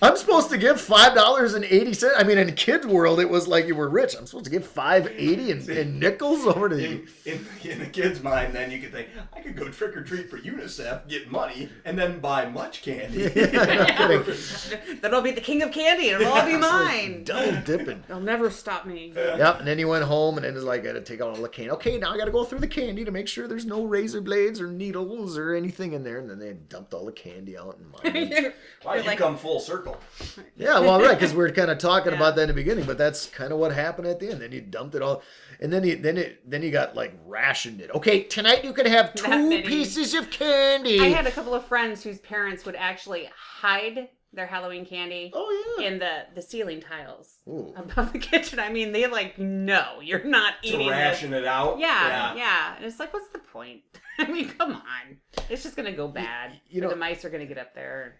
I'm supposed to give $5.80. I mean, in the kids' world, it was like you were rich. I'm supposed to give $5.80 in nickels over to you. In the kid's mind, then you could think, I could go trick or treat for UNICEF, get money, and then buy much candy. That'll be the king of candy. It'll all be mine. Double dipping. They'll never stop me. Yep, and then you went home, and then it's like, I had to take out all the candy. Okay, now I got to go through the candy to make sure there's no razor blades or needles or anything in there. And then they dumped all the candy out and mine. Wow, you come full circle. Yeah, well, right, because we were kind of talking about that in the beginning, but that's kind of what happened at the end. Then you dumped it all, and then you got like rationed it. Okay, tonight you can have 2 pieces of candy. I had a couple of friends whose parents would actually hide their Halloween candy in the ceiling tiles above the kitchen. I mean, they like, no, you're not eating to ration this. it out. Yeah. And it's like, what's the point? I mean, come on. It's just going to go bad. The mice are going to get up there.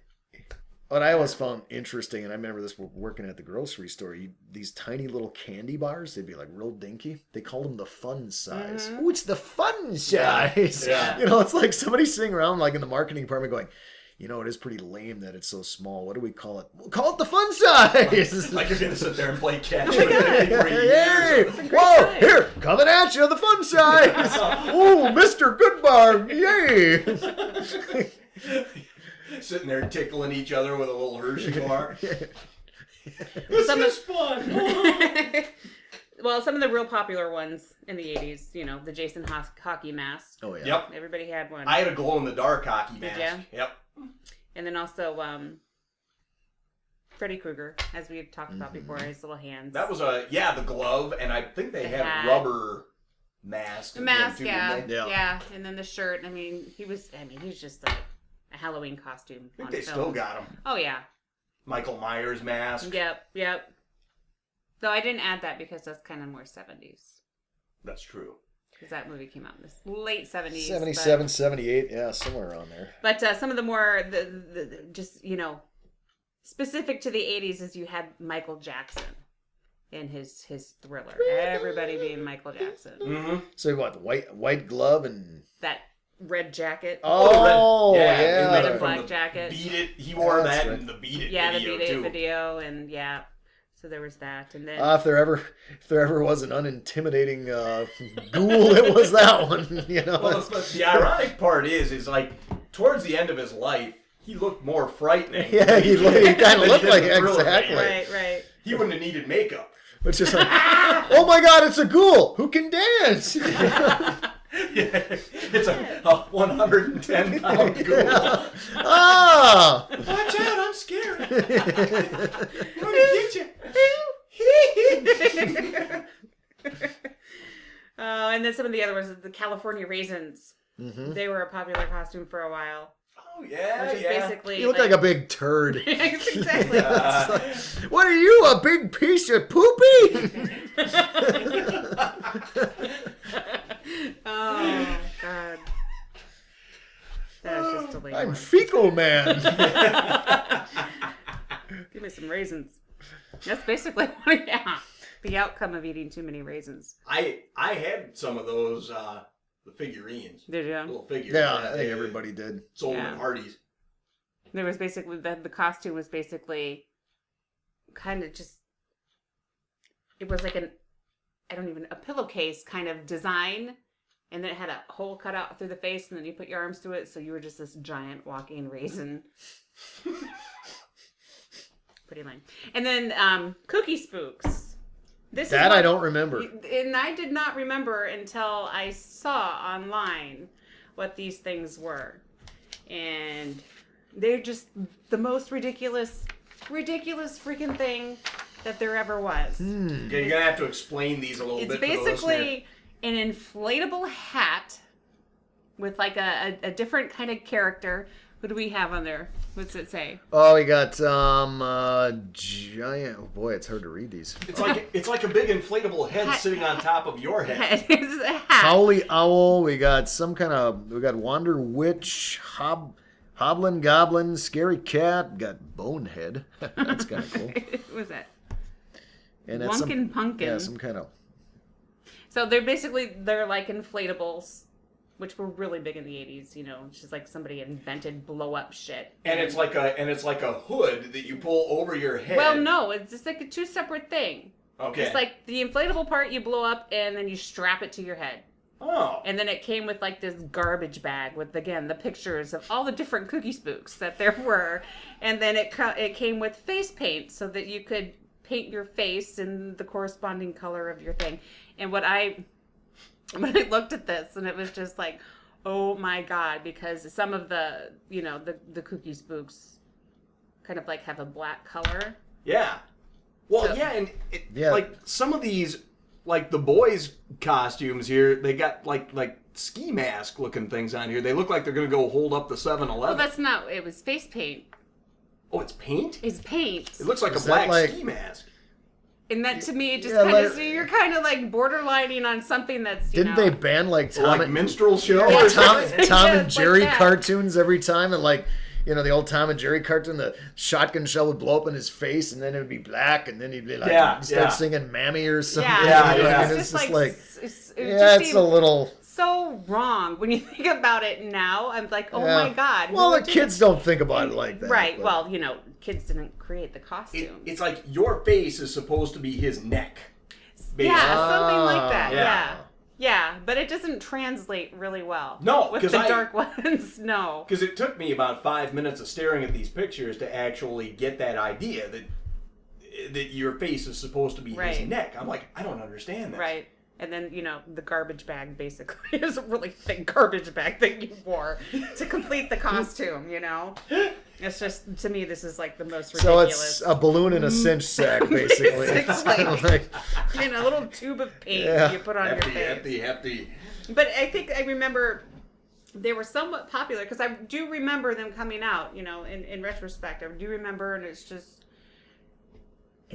What I always found interesting, and I remember this working at the grocery store, these tiny little candy bars, they'd be like real dinky. They called them the fun size. Mm-hmm. Oh, it's the fun size. Yeah. It's like somebody sitting around like in the marketing department going, it is pretty lame that it's so small. What do we call it? We'll call it the fun size. Like you're going to sit there and play catch with it for years. Whoa, here, coming at you, the fun size. Oh, Mr. Goodbar, yay. Sitting there tickling each other with a little Hershey bar. This is fun. Well, some of the real popular ones in the 80s, the Jason hockey mask. Oh, yeah. Yep. Everybody had one. I had a glow-in-the-dark hockey mask. Did you? Yep. And then also Freddy Krueger, as we've talked about before, his little hands. That was the glove, and I think they had rubber masks. The mask, too, yeah. And then the shirt. I mean, he's just a Halloween costume. I think they still got them. Oh, yeah. Michael Myers mask. Yep. Though I didn't add that because that's kind of more 70s. That's true. Because that movie came out in the late 70s. 77, 78, yeah, somewhere around there. But some of the more, just, specific to the 80s is you had Michael Jackson in his Thriller. Everybody being Michael Jackson. Mm-hmm. So what, the white glove and... That red jacket. Oh, yeah. Red and black jacket. Beat It. He wore that in the Beat It video, too. Yeah, the Beat It video, and yeah. So there was that, and then if there ever was an unintimidating ghoul, it was that one. Well, the ironic part is like towards the end of his life, he looked more frightening. Yeah, he kind of looked like it, exactly. Right. He wouldn't have needed makeup. It's just like, oh my God, it's a ghoul who can dance. It's a 110-pound ghoul. Yeah. Ah! Watch out, I'm scared. I'm going to get you. And then some of the other ones, the California Raisins. Mm-hmm. They were a popular costume for a while. Oh, yeah, which is basically you look like a big turd. Exactly. What are you, a big piece of poopy? Oh, God. That's just delightful. I'm fecal man. Give me some raisins. That's basically what, the outcome of eating too many raisins. I had some of those, the figurines. Did you? Little figures. Yeah, I think everybody did. Sold them at Hardee's. There was basically, the costume was basically kind of just, it was like a pillowcase kind of design. And then it had a hole cut out through the face, and then you put your arms through it, so you were just this giant walking raisin. Pretty lame. And then Cookie Spooks. I don't remember. And I did not remember until I saw online what these things were. And they're just the most ridiculous freaking thing that there ever was. Okay, you're going to have to explain these a little bit. It's basically an inflatable hat with like a different kind of character. Who do we have on there? What's it say? Oh, we got giant. Oh boy, it's hard to read these. It's like a big inflatable head sitting on top of your head. It's a hat. Howly Owl. We got we got Wander Witch, Hoblin Goblin, Scary Cat. Got Bonehead. That's kind of cool. What was that? And Wunkin' Punkin'. Yeah, some kind of. So they're like inflatables, which were really big in the 80s, you know. It's just like somebody invented blow up shit. And it's like a hood that you pull over your head. Well, no, it's just like a two separate thing. Okay. It's like the inflatable part you blow up and then you strap it to your head. Oh. And then it came with like this garbage bag with, again, the pictures of all the different Cookie Spooks that there were. And then it came with face paint so that you could paint your face in the corresponding color of your thing. And when I looked at this, and it was just like, oh my God, because some of the, you know, the Cookie Spooks kind of like have a black color. Yeah. Well, So- yeah, and like some of these, like the boys' costumes here, they got like ski mask looking things on here. They look like they're going to go hold up the 7-Eleven. Well, that's not, it was face paint. Oh, it's paint? It's paint. It looks like Is a black that like- ski mask. And that to me, it just Yeah, kind of, like- so you're kind of like borderlining on something that's, you Didn't know. they ban like Tom Like minstrel show Yeah, or Tom something? and Yes, Jerry like that. cartoons every time, and like, you know, the old Tom and Jerry cartoon, the shotgun shell would blow up in his face, and then it would be black, and then he'd be like, start singing "Mammy" or something. Yeah, You know, yeah. and it's just like, it yeah, just it's a seemed little. so wrong when you think about it now. I'm like, oh Yeah. my God. Well, who the would do kids don't think about it like that. Right. but- Well, you know, kids didn't create the costume. It's like your face is supposed to be his neck. Yeah, something like that. Yeah. Yeah. Yeah, but it doesn't translate really well. No, with 'cause the I- dark ones. No. Because it took me about 5 minutes of staring at these pictures to actually get that idea that your face is supposed to be his Right. neck. I'm like, I don't understand this. Right. And then, you know, the garbage bag basically is a really thick garbage bag that you wore to complete the costume, you know? It's just, to me, this is like the most So ridiculous. it's a balloon in a cinch sack, basically. It's kind of like, in a little tube of paint Yeah. you put on your face. Hefty. But I think I remember they were somewhat popular because I do remember them coming out, you know, in retrospect. I do remember, and it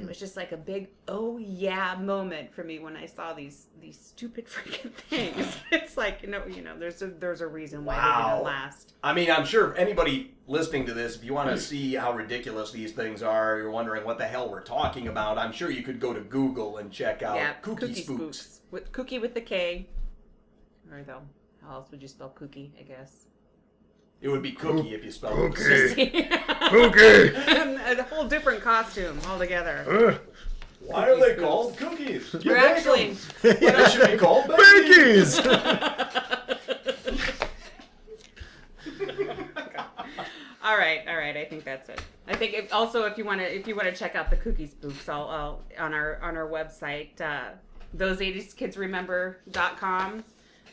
was just like a big oh yeah moment for me when I saw these stupid freaking things. It's like, you know, there's a reason why they didn't last. I mean, I'm sure if anybody listening to this, if you want to see how ridiculous these things are, you're wondering what the hell we're talking about, I'm sure you could go to Google and check out Cookie Spooks. With cookie with the K. Or though, how else would you spell cookie, I guess? It would be cookie if you spelled it. okay. Okay. A whole different costume altogether. Why are they called cookies? You They're make actually... them. They should be called Biggies! All right, I think that's it. I think if you want to check out the cookie spoofs, I'll on our website, those80skidsremember.com.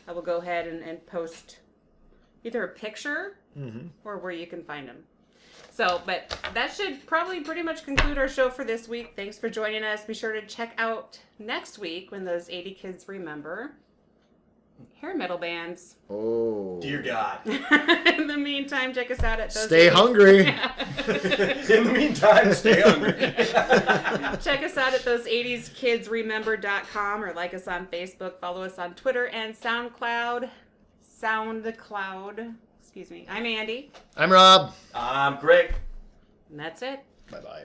I will go ahead and post either a picture or where you can find them. So, but that should probably pretty much conclude our show for this week. Thanks for joining us. Be sure to check out next week when those 80 kids remember hair metal bands. Oh. Dear God. In the meantime, check us out at those. Stay hungry. In the meantime, stay hungry. Check us out at those80skidsremember.com or like us on Facebook, follow us on Twitter and SoundCloud. Excuse me. I'm Andy. I'm Rob. I'm Greg. And that's it. Bye-bye.